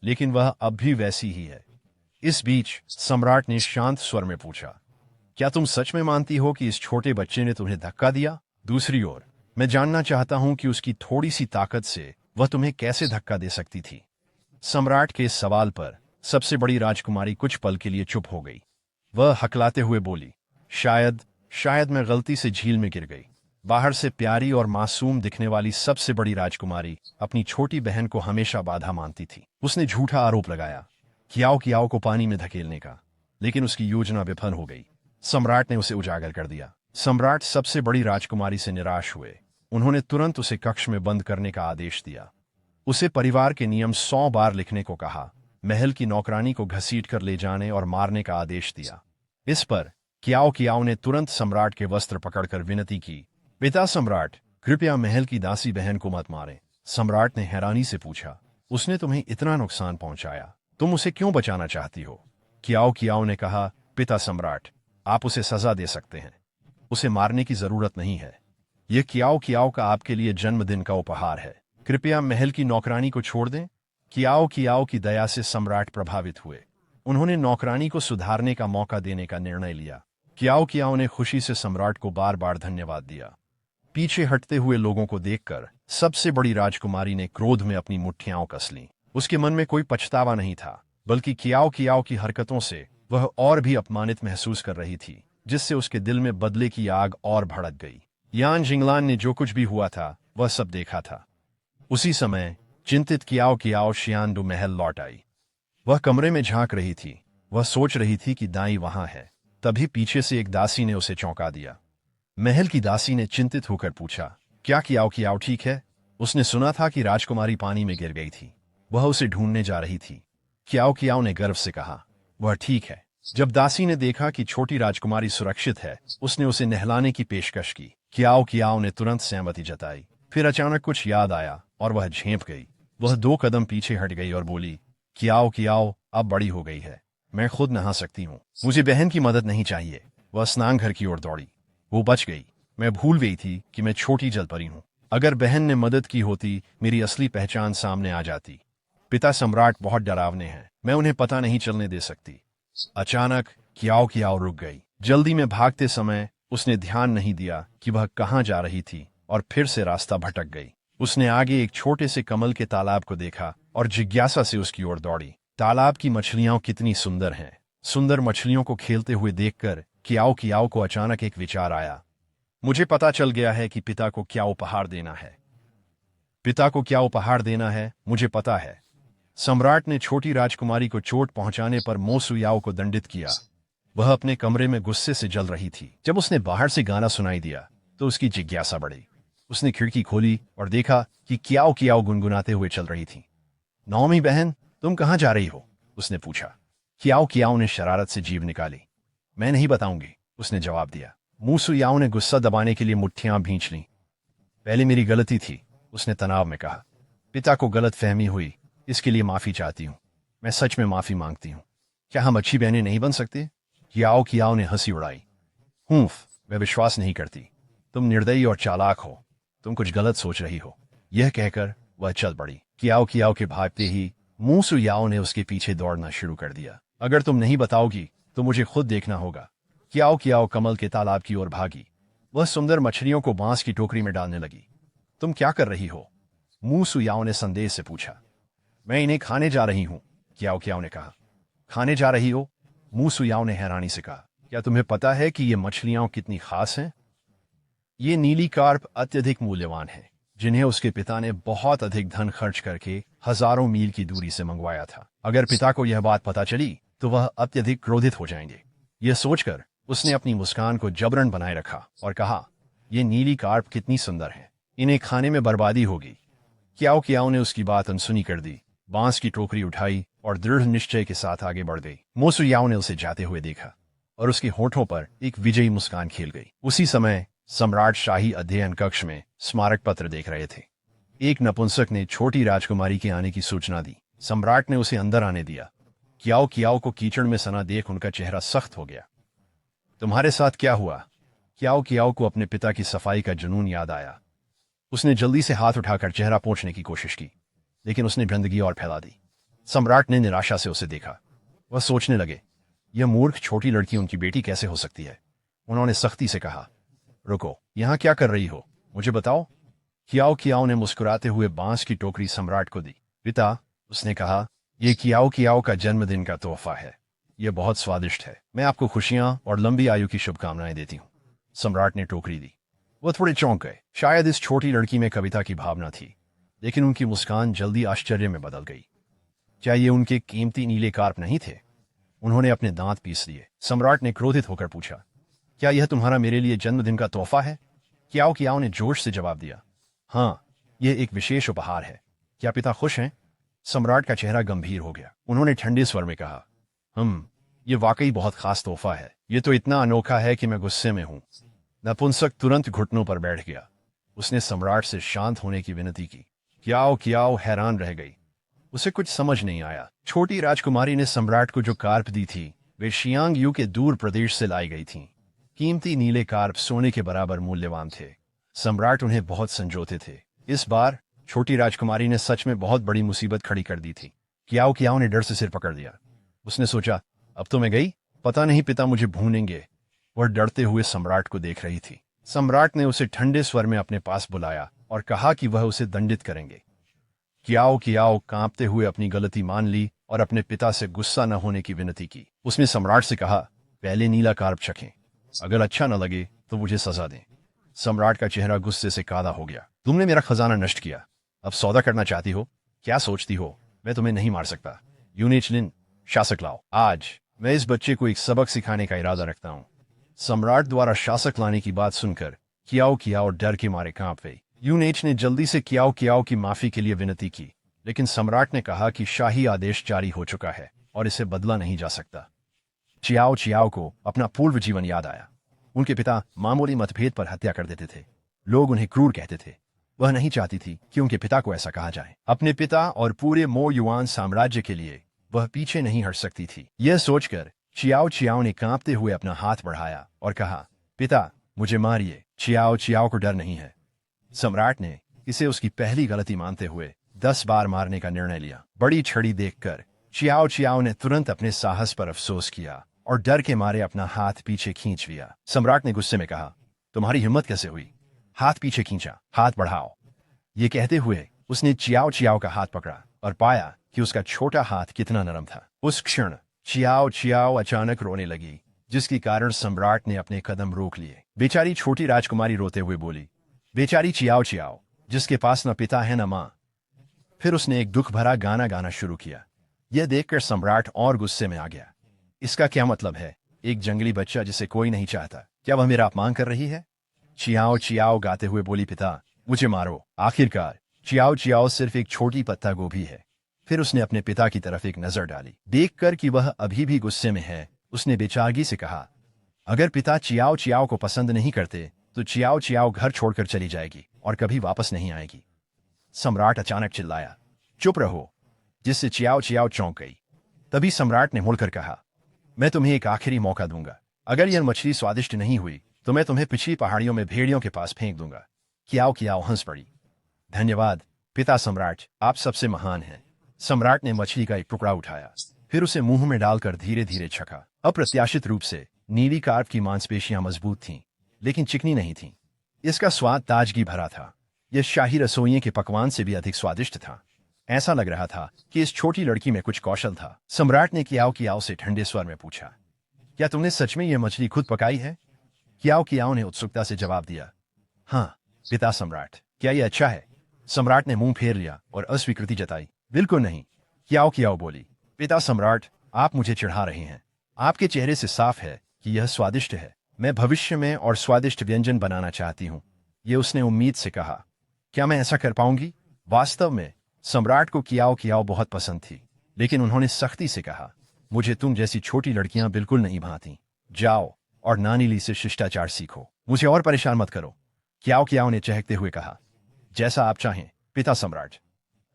Speaker 1: लेकिन वह अब भी वैसी ही है। इस बीच सम्राट ने शांत स्वर में पूछा, क्या तुम सच में मानती हो कि इस छोटे बच्चे ने तुम्हें धक्का दिया? दूसरी ओर, मैं जानना चाहता हूं कि उसकी थोड़ी सी ताकत से वह तुम्हें कैसे धक्का दे सकती थी। सम्राट के इस सवाल पर सबसे बड़ी राजकुमारी कुछ पल के लिए चुप हो गई। वह हकलाते हुए बोली, शायद मैं गलती से झील में गिर गई। बाहर से प्यारी और मासूम दिखने वाली सबसे बड़ी राजकुमारी अपनी छोटी बहन को हमेशा बाधा मानती थी। उसने झूठा आरोप लगाया, कियाओ कियाओ को पानी में धकेलने का, लेकिन उसकी योजना विफल हो गई। सम्राट ने उसे उजागर कर दिया। सम्राट सबसे बड़ी राजकुमारी से निराश हुए। उन्होंने तुरंत उसे कक्ष में बंद करने का आदेश दिया। उसे परिवार के नियम 100 बार लिखने को कहा। महल की नौकरानी को घसीट कर ले जाने और मारने का आदेश दिया। इस पर कियाओ कियाओ ने तुरंत सम्राट के वस्त्र पकड़कर विनती की, पिता सम्राट, कृपया महल की दासी बहन को मत मारें। सम्राट ने हैरानी से पूछा, उसने तुम्हें इतना नुकसान पहुंचाया, तुम उसे क्यों बचाना चाहती हो? कियाओ कियाओ ने कहा, पिता सम्राट, आप उसे सजा दे सकते हैं, उसे मारने की जरूरत नहीं है। यह कियाओ कियाओ का आपके लिए जन्मदिन का उपहार है। कृपया महल की नौकरानी को छोड़ दें। कियाओ कियाओ की दया से सम्राट प्रभावित हुए। उन्होंने नौकरानी को सुधारने का मौका देने का निर्णय लिया। कियाओ कियाओ ने खुशी से सम्राट को बार बार धन्यवाद दिया। पीछे हटते हुए लोगों को देखकर सबसे बड़ी राजकुमारी ने क्रोध में अपनी मुट्ठियां कस लीं। उसके मन में कोई पछतावा नहीं था, बल्कि कियाओ कियाओ की हरकतों से वह और भी अपमानित महसूस कर रही थी, जिससे उसके दिल में बदले की आग और भड़क गई। यान जिंगलान ने जो कुछ भी हुआ था वह सब देखा था। उसी समय चिंतित कियाओ कियाओ शियानडू महल लौट आई। वह कमरे में झांक रही थी। वह सोच रही थी कि दाई वहां है। तभी पीछे से एक दासी ने उसे चौंका दिया। महल की दासी ने चिंतित होकर पूछा, क्या कियाओ कियाओ ठीक है? उसने सुना था कि राजकुमारी पानी में गिर गई थी। वह उसे ढूंढने जा रही थी। कियाओ कियाओ ने गर्व से कहा, वह ठीक है। जब दासी ने देखा कि छोटी राजकुमारी सुरक्षित है, उसने उसे नहलाने की पेशकश की। कियाओ कियाओ ने तुरंत सहमति जताई। फिर अचानक कुछ याद आया और वह झेंप गई। वह 2 कदम पीछे हट गई और बोली, कियाओ कियाओ, अब बड़ी हो गई है, मैं खुद नहा सकती हूँ, मुझे बहन की मदद नहीं चाहिए। वह स्नानघर की ओर दौड़ी। वो बच गई। मैं भूल गई थी कि मैं छोटी जलपरी हूँ। अगर बहन ने मदद की होती, मेरी असली पहचान सामने आ जाती। पिता सम्राट बहुत डरावने हैं, मैं उन्हें पता नहीं चलने दे सकती। अचानक कियाओ कियाओ रुक गई। जल्दी में भागते समय उसने ध्यान नहीं दिया कि वह कहाँ जा रही थी और फिर से रास्ता भटक गई। उसने आगे एक छोटे से कमल के तालाब को देखा और जिज्ञासा से उसकी ओर दौड़ी। तालाब की मछलियां कितनी सुंदर हैं। सुंदर मछलियों को खेलते हुए देखकर कियाओ कियाओ को अचानक एक विचार आया। मुझे पता चल गया है कि पिता को क्या उपहार देना है। पिता को क्या उपहार देना है, मुझे पता है। सम्राट ने छोटी राजकुमारी को चोट पहुंचाने पर मो सुयाओ को दंडित किया। वह अपने कमरे में गुस्से से जल रही थी। जब उसने बाहर से गाना सुनाई दिया तो उसकी जिज्ञासा बढ़ी। उसने खिड़की खोली और देखा कि कियाओ कियाओ गुनगुनाते हुए चल रही थी। नौमी बहन, तुम कहाँ जा रही हो? उसने पूछा। कियाओ कियाओ ने शरारत से जीभ निकाली। मैं नहीं बताऊंगी, उसने जवाब दिया। मू सुयाओ ने गुस्सा दबाने के लिए मुट्ठियां भींच लीं। पहले मेरी गलती थी, उसने तनाव में कहा। पिता को गलत फहमी हुई, इसके लिए माफी चाहती हूँ। मैं सच में माफी मांगती हूँ। क्या हम अच्छी बहनें नहीं बन सकते? कियाओ कियाओ ने हंसी उड़ाई। हूफ, मैं विश्वास नहीं करती। तुम निर्दयी और चालाक हो। तुम कुछ गलत सोच रही हो। यह कहकर वह चल पड़ी। कियाओ कियाओ के भागते ही मू सुयाओ ने उसके पीछे दौड़ना शुरू कर दिया। अगर तुम नहीं बताओगी तो मुझे खुद देखना होगा। कियाओ कियाओ कमल के तालाब की ओर भागी। वह सुंदर मछलियों को बांस की टोकरी में डालने लगी। तुम क्या कर रही हो? मू सुयाओ ने संदेह से पूछा। मैं इन्हें खाने जा रही हूं, कियाओ कियाओ ने कहा। खाने जा रही हो? मू सुयाओ ने हैरानी से कहा। क्या तुम्हें पता है कि ये मछलियां कितनी खास हैं? ये नीली कार्प अत्यधिक मूल्यवान है, जिन्हें उसके पिता ने बहुत अधिक धन खर्च करके हजारों मील की दूरी से मंगवाया था। अगर पिता को यह बात पता चली तो वह अत्यधिक क्रोधित हो जाएंगे। यह सोचकर उसने अपनी मुस्कान को जबरन बनाए रखा और कहा, ये नीली कार्प कितनी सुंदर है, इन्हें खाने में बर्बादी होगी। कियाओ कियाओ ने उसकी बात अनसुनी कर दी, बांस की टोकरी उठाई और दृढ़ निश्चय के साथ आगे बढ़ गई। मू सुयाओ ने उसे जाते हुए देखा और उसके होठों पर एक विजयी मुस्कान खेल गई। उसी समय सम्राट शाही अध्ययन कक्ष में स्मारक पत्र देख रहे थे। एक नपुंसक ने छोटी राजकुमारी के आने की सूचना दी। सम्राट ने उसे अंदर आने दिया। कियाओ कियाओ को कीचड़ में सना देख उनका चेहरा सख्त हो गया। तुम्हारे साथ क्या हुआ? कियाओ कियाओ को अपने पिता की सफाई का जुनून याद आया। उसने जल्दी से हाथ उठाकर चेहरा पोंछने की कोशिश की, लेकिन उसने गंदगी और फैला दी। सम्राट ने निराशा से उसे देखा। वह सोचने लगे, यह मूर्ख छोटी लड़की उनकी बेटी कैसे हो सकती है? उन्होंने सख्ती से कहा, रुको, यहां क्या कर रही हो? मुझे बताओ। कियाओ कियाओ ने मुस्कुराते हुए बांस की टोकरी सम्राट को दी। पिता, उसने कहा, यह कियाओ कियाओ का जन्मदिन का तोहफा है। यह बहुत स्वादिष्ट है। मैं आपको खुशियां और लंबी आयु की शुभकामनाएं देती हूँ। सम्राट ने टोकरी दी। वह थोड़े चौंक गए। शायद इस छोटी लड़की में कविता की भावना थी, लेकिन उनकी मुस्कान जल्दी आश्चर्य में बदल गई। क्या ये उनके कीमती नीले कार्प नहीं थे? उन्होंने अपने दांत पीस लिए। सम्राट ने क्रोधित होकर पूछा, क्या यह तुम्हारा मेरे लिए जन्मदिन का तोहफा है? कियाओ कियाओ ने जोश से जवाब दिया, हाँ, यह एक विशेष उपहार है। क्या पिता खुश हैं? सम्राट का चेहरा गंभीर हो गया। उन्होंने ठंडे स्वर में कहा, ये वाकई बहुत खास तोहफा है। ये तो इतना अनोखा है कि मैं गुस्से में हूं। नपुंसक तुरंत घुटनों पर बैठ गया। उसने सम्राट से शांत होने की विनती की। कियाओ कियाओ हैरान रह गई। उसे कुछ समझ नहीं आया। छोटी राजकुमारी ने सम्राट को जो कार्प दी थी वे शियांग यू के दूर प्रदेश से लाई गई थीं। कीमती नीले कार्प सोने के बराबर मूल्यवान थे। सम्राट उन्हें बहुत संजोते थे। इस बार छोटी राजकुमारी ने सच में बहुत बड़ी मुसीबत खड़ी कर दी थी। कियाओ कियाओ ने डर से सिर पकड़ लिया। उसने सोचा, अब तो मैं गई, पता नहीं पिता मुझे भूनेंगे। वह डरते हुए सम्राट को देख रही थी। सम्राट ने उसे ठंडे स्वर में अपने पास बुलाया और कहा कि वह उसे दंडित करेंगे। कियाओ कियाओ कांपते हुए अपनी गलती मान ली और अपने पिता से गुस्सा न होने की विनती की। उसने सम्राट से कहा, पहले नीला कार्प चखें, अगर अच्छा न लगे तो मुझे सजा दें। सम्राट का चेहरा गुस्से से काला हो गया। तुमने मेरा खजाना नष्ट किया, अब सौदा करना चाहती हो? क्या सोचती हो मैं तुम्हें नहीं मार सकता? यूनेचलिन, शासक लाओ। आज मैं इस बच्चे को एक सबक सिखाने का इरादा रखता हूँ। सम्राट द्वारा शासक लाने की बात सुनकर कियाओ कियाओ डर के मारे कांप गई। यूनेच ने जल्दी से कियाओ कियाओ की माफी के लिए विनती की, लेकिन सम्राट ने कहा कि शाही आदेश जारी हो चुका है और इसे बदला नहीं जा सकता। चियाओ चियाओ को अपना पूर्व जीवन याद आया। उनके पिता मामूली मतभेद पर हत्या कर देते थे। लोग उन्हें क्रूर कहते थे। वह नहीं चाहती थी कि उनके पिता को ऐसा कहा जाए। अपने पिता और पूरे मो युआन साम्राज्य के लिए वह पीछे नहीं हट सकती थी। यह सोचकर चियाओ चियाओ ने कांपते हुए अपना हाथ बढ़ाया और कहा, पिता, मुझे मारिए। चियाओ चियाओ को डर नहीं है। सम्राट ने इसे उसकी पहली गलती मानते हुए 10 बार मारने का निर्णय लिया। बड़ी छड़ी देखकर चियाओ चियाओ ने तुरंत अपने साहस पर अफसोस किया और डर के मारे अपना हाथ पीछे खींच लिया। सम्राट ने गुस्से में कहा, तुम्हारी हिम्मत कैसे हुई? हाथ पीछे खींचा, हाथ बढ़ाओ। ये कहते हुए उसने चियाओ चियाओ का हाथ पकड़ा और पाया कि उसका छोटा हाथ कितना नरम था। उस क्षण चियाओ चियाओ अचानक रोने लगी, जिसके कारण सम्राट ने अपने कदम रोक लिए। बेचारी छोटी राजकुमारी रोते हुए बोली, बेचारी चियाओ चियाओ, जिसके पास न पिता है न माँ। फिर उसने एक दुख भरा गाना गाना शुरू किया। यह देखकर सम्राट और गुस्से में आ गया। इसका क्या मतलब है? एक जंगली बच्चा जिसे कोई नहीं चाहता, क्या वह मेरा अपमान कर रही है? चियाओ चियाओ गाते हुए बोली, पिता, मुझे मारो। आखिरकार चियाओ चियाओ सिर्फ एक छोटी पत्ता गोभी है, फिर उसने अपने पिता की तरफ एक नजर डाली। देखकर कि वह अभी भी गुस्से में है, उसने बेचारगी से कहा, अगर पिता चियाओ चियाओ को पसंद नहीं करते तो चियाओ चियाओ घर छोड़कर चली जाएगी और कभी वापस नहीं आएगी। सम्राट अचानक चिल्लाया, चुप रहो, जिससे चियाओ चियाओ चौंक गई। तभी सम्राट ने मुड़कर कहा, मैं तुम्हें एक आखिरी मौका दूंगा। अगर यह मछली स्वादिष्ट नहीं हुई तो मैं तुम्हें पिछली पहाड़ियों में भेड़ियों के पास फेंक दूंगा। कियाओ कियाओ हंस पड़ी। धन्यवाद पिता सम्राट, आप सबसे महान हैं। सम्राट ने मछली का एक टुकड़ा उठाया, फिर उसे मुंह में डालकर धीरे धीरे चखा। अप्रत्याशित रूप से नीली कार्प की मांसपेशियां मजबूत थीं, लेकिन चिकनी नहीं थीं। इसका स्वाद ताजगी भरा था। यह शाही रसोइयों के पकवान से भी अधिक स्वादिष्ट था। ऐसा लग रहा था कि इस छोटी लड़की में कुछ कौशल था। सम्राट ने कियाओ कियाओ से ठंडे स्वर में पूछा, क्या तुमने सच में यह मछली खुद पकाई है? कियाओ कियाओ ने उत्सुकता से जवाब दिया, हाँ पिता सम्राट, क्या यह अच्छा है? सम्राट ने मुंह फेर लिया और अस्वीकृति जताई। बिल्कुल नहीं, कियाओ कियाओ बोली। पिता सम्राट, आप मुझे चिढ़ा रहे हैं। आपके चेहरे से साफ है कि यह स्वादिष्ट है। मैं भविष्य में और स्वादिष्ट व्यंजन बनाना चाहती हूँ, ये उसने उम्मीद से कहा। क्या मैं ऐसा कर पाऊंगी? वास्तव में सम्राट को कियाओ कियाओ बहुत पसंद थी, लेकिन उन्होंने सख्ती से कहा, मुझे तुम जैसी छोटी लड़कियां बिल्कुल नहीं भाती। जाओ और नानी ली से शिष्टाचार सीखो, मुझे और परेशान मत करो। कियाओ कियाओ ने चहकते हुए कहा, जैसा आप चाहें पिता सम्राट।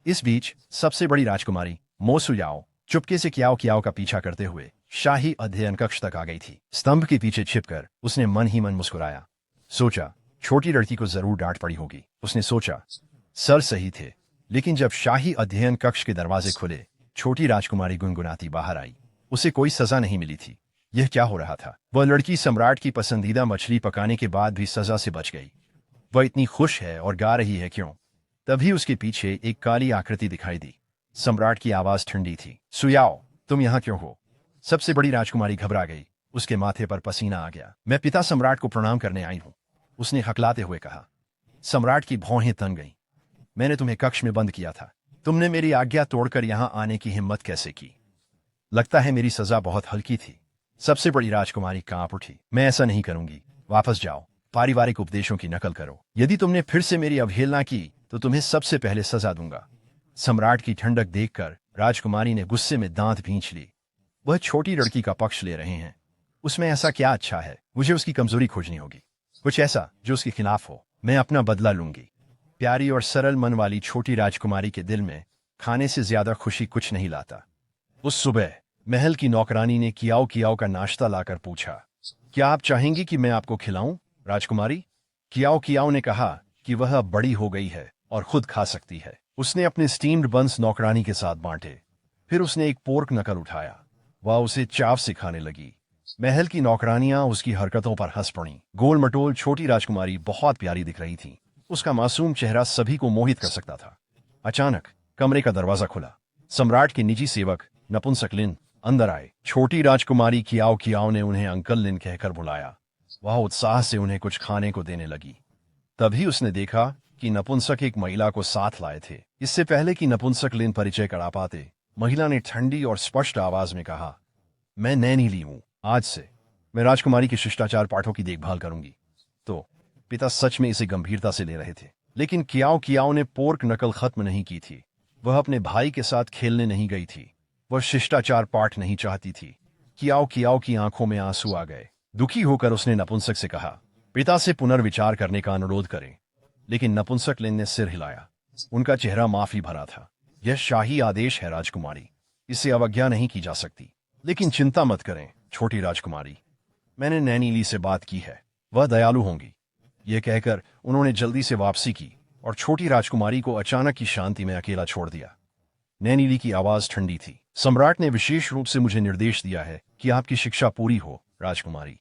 Speaker 1: इस बीच सबसे बड़ी राजकुमारी मोसुयाओ चुपके से कियाओ कियाओ का पीछा करते हुए शाही अध्ययन कक्ष तक आ गई थी। स्तंभ के पीछे छिपकर उसने मन ही मन मुस्कुराया। सोचा, छोटी लड़की को जरूर डांट पड़ी होगी। उसने सोचा, सर सही थे, लेकिन जब शाही अध्ययन कक्ष के दरवाजे खुले, छोटी राजकुमारी गुनगुनाती बाहर आई। उसे कोई सजा नहीं मिली थी। यह क्या हो रहा था? वह लड़की सम्राट की पसंदीदा मछली पकाने के बाद भी सजा से बच गई। वह इतनी खुश है और गा रही है क्यों? तभी उसके पीछे एक काली आकृति दिखाई दी। सम्राट की आवाज ठंडी थी, सुयाओ, तुम यहाँ क्यों हो? सबसे बड़ी राजकुमारी घबरा गई। उसके माथे पर पसीना आ गया। मैं पिता सम्राट को प्रणाम करने आई हूँ, उसने हकलाते हुए कहा। सम्राट की भौहें तन गईं। मैंने तुम्हें कक्ष में बंद किया था। तुमने मेरी आज्ञा तोड़कर यहाँ आने की हिम्मत कैसे की? लगता है मेरी सजा बहुत हल्की थी। सबसे बड़ी राजकुमारी कांप उठी। मैं ऐसा नहीं करूंगी, वापस जाओ, पारिवारिक उपदेशों की नकल करो। यदि तुमने फिर से मेरी अवहेलना की तो तुम्हें सबसे पहले सजा दूंगा। सम्राट की ठंडक देखकर राजकुमारी ने गुस्से में दांत भींच ली। वह छोटी लड़की का पक्ष ले रहे हैं, उसमें ऐसा क्या अच्छा है? मुझे उसकी कमजोरी खोजनी होगी, कुछ ऐसा जो उसके खिलाफ हो। मैं अपना बदला लूंगी। प्यारी और सरल मन वाली छोटी राजकुमारी के दिल में खाने से ज्यादा खुशी कुछ नहीं लाता। उस सुबह महल की नौकरानी ने कियाओ कियाओ का नाश्ता लाकर पूछा, क्या आप चाहेंगी कि मैं आपको खिलाऊं राजकुमारी? कियाओ कियाओ ने कहा कि वह अब बड़ी हो गई है और खुद खा सकती है। उसने अपने स्टीम्ड बंस नौकरानी के साथ बांटे। फिर उसने एक पोर्क नकल उठाया। वह उसे चाव से खाने लगी। महल की नौकरानियां उसकी हरकतों पर हंस पड़ी। गोल मटोल छोटी राजकुमारी बहुत प्यारी दिख रही थी। उसका मासूम चेहरा सभी को मोहित कर सकता था। अचानक कमरे का दरवाजा खुला। सम्राट के निजी सेवक नपुंसक लिन अंदर आए। छोटी राजकुमारी कियाओ कियाओ ने उन्हें अंकल लिन कहकर बुलाया। वह उत्साह से उन्हें कुछ खाने को देने लगी। तभी उसने देखा कि नपुंसक एक महिला को साथ लाए थे। इससे पहले कि नपुंसक लिन परिचय करा पाते, महिला ने ठंडी और स्पष्ट आवाज में कहा, मैं नैनी ली हूं। आज से मैं राजकुमारी के शिष्टाचार पाठों की देखभाल करूंगी। तो पिता सच में इसे गंभीरता से ले रहे थे, लेकिन कियाओ कियाओ ने पोर्क नकल खत्म नहीं की थी। वह अपने भाई के साथ खेलने नहीं गई थी। वह शिष्टाचार पाठ नहीं चाहती थी। कियाओ कियाओ की आंखों में आंसू आ गए। दुखी होकर उसने नपुंसक से कहा, पिता से पुनर्विचार करने का अनुरोध करें। लेकिन नपुंसक लिन ने सिर हिलाया। उनका चेहरा माफी भरा था। यह शाही आदेश है राजकुमारी, इसे अवज्ञा नहीं की जा सकती। लेकिन चिंता मत करें छोटी राजकुमारी, मैंने नैनी ली से बात की है, वह दयालु होंगी। यह कहकर उन्होंने जल्दी से वापसी की और छोटी राजकुमारी को अचानक की शांति में अकेला छोड़ दिया। नैनी ली की आवाज ठंडी थी। सम्राट ने विशेष रूप से मुझे निर्देश दिया है कि आपकी शिक्षा पूरी हो राजकुमारी।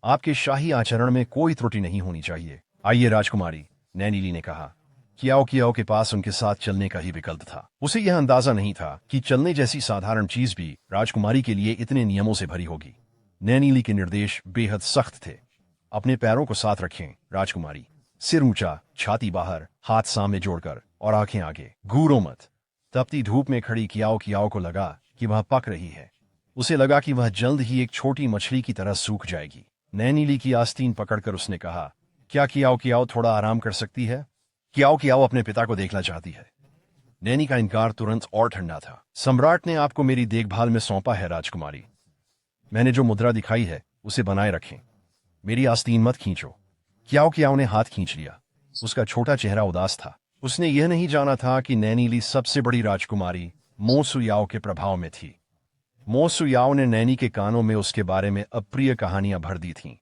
Speaker 1: आपके शाही आचरण में कोई त्रुटि नहीं होनी चाहिए। आइए राजकुमारी, नैनी ली ने कहा। कियाओ कियाओ के पास उनके साथ चलने का ही विकल्प था। उसे यह अंदाजा नहीं था कि चलने जैसी साधारण चीज भी राजकुमारी के लिए इतने नियमों से भरी होगी। नैनी ली के निर्देश बेहद सख्त थे। अपने पैरों को साथ रखें राजकुमारी, सिर ऊंचा, छाती बाहर, हाथ सामने जोड़कर और आंखें आगे, घूरो मत। तपती धूप में खड़ी कियाओ कियाओ को लगा कि वह पक रही है। उसे लगा कि वह जल्द ही एक छोटी मछली की तरह सूख जाएगी। नैनी ली की आस्तीन पकड़कर उसने कहा, क्या कियाओ कियाओ थोड़ा आराम कर सकती है? कियाओ कियाओ अपने पिता को देखना चाहती है। नैनी का इनकार तुरंत और ठंडा था। सम्राट ने आपको मेरी देखभाल में सौंपा है राजकुमारी। मैंने जो मुद्रा दिखाई है उसे बनाए रखें। मेरी आस्तीन मत खींचो। क्याओ क्याओ ने हाथ खींच लिया। उसका छोटा चेहरा उदास था। उसने यह नहीं जाना था कि नैनी ली सबसे बड़ी राजकुमारी मो सुयाओ के प्रभाव में थी। मो सुयाओ ने नैनी के कानों में उसके बारे में अप्रिय कहानियां भर दी थीं।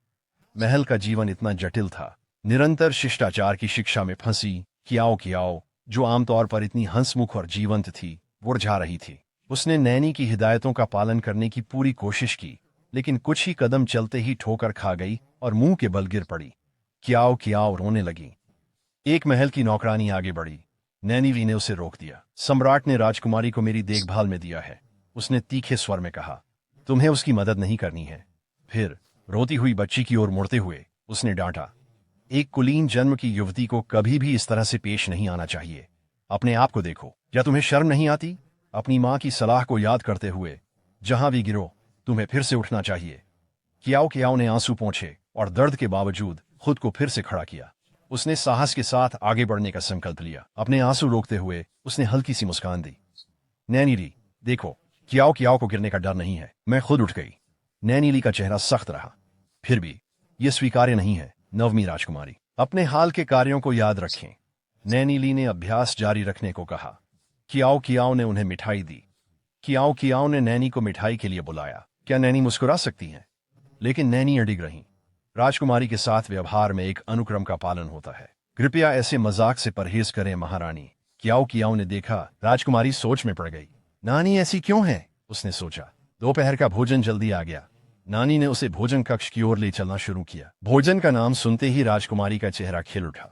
Speaker 1: महल का जीवन इतना जटिल था, निरंतर शिष्टाचार की शिक्षा में फंसी क्याओ क्याओ, जो आमतौर पर इतनी हंसमुख और जीवंत थी, उलझा रही थी। उसने नैनी की हिदायतों का पालन करने की पूरी कोशिश की, लेकिन कुछ ही कदम चलते ही ठोकर खा गई और मुंह के बल गिर पड़ी। क्याओ क्याओ रोने लगी। एक महल की नौकरानी आगे बढ़ी। नैनी ली ने उसे रोक दिया। सम्राट ने राजकुमारी को मेरी देखभाल में दिया है, उसने तीखे स्वर में कहा। तुम्हें उसकी मदद नहीं करनी है। फिर रोती हुई बच्ची की ओर मुड़ते हुए उसने डांटा, एक कुलीन जन्म की युवती को कभी भी इस तरह से पेश नहीं आना चाहिए। अपने आप को देखो, क्या तुम्हें शर्म नहीं आती? अपनी मां की सलाह को याद करते हुए जहां भी गिरो तुम्हें फिर से उठना चाहिए। क्याओ क्याओ ने आंसू पोंछे और दर्द के बावजूद खुद को फिर से खड़ा किया। उसने साहस के साथ आगे बढ़ने का संकल्प लिया। अपने आंसू रोकते हुए उसने हल्की सी मुस्कान दी। नैनी ली, देखो, क्याओ क्याओ को गिरने का डर नहीं है। मैं खुद उठ गई। नैनी ली का चेहरा सख्त रहा। फिर भी यह स्वीकार्य नहीं है नवमी राजकुमारी। अपने हाल के कार्यों को याद रखें। नैनी ली ने अभ्यास जारी रखने को कहा। क्याओ क्याओ ने उन्हें मिठाई दी। क्याओ क्याओ ने नैनी को मिठाई के लिए बुलाया। क्या नैनी मुस्कुरा सकती हैं? लेकिन नैनी अडिग रही। राजकुमारी के साथ व्यवहार में एक अनुक्रम का पालन होता है। कृपया ऐसे मजाक से परहेज करें महारानी। क्याओ क्याओ ने देखा राजकुमारी सोच में पड़ गई। नानी ऐसी क्यों है? उसने सोचा। दोपहर का भोजन जल्दी आ गया। नानी ने उसे भोजन कक्ष की ओर ले चलना शुरू किया। भोजन का नाम सुनते ही राजकुमारी का चेहरा खिल उठा।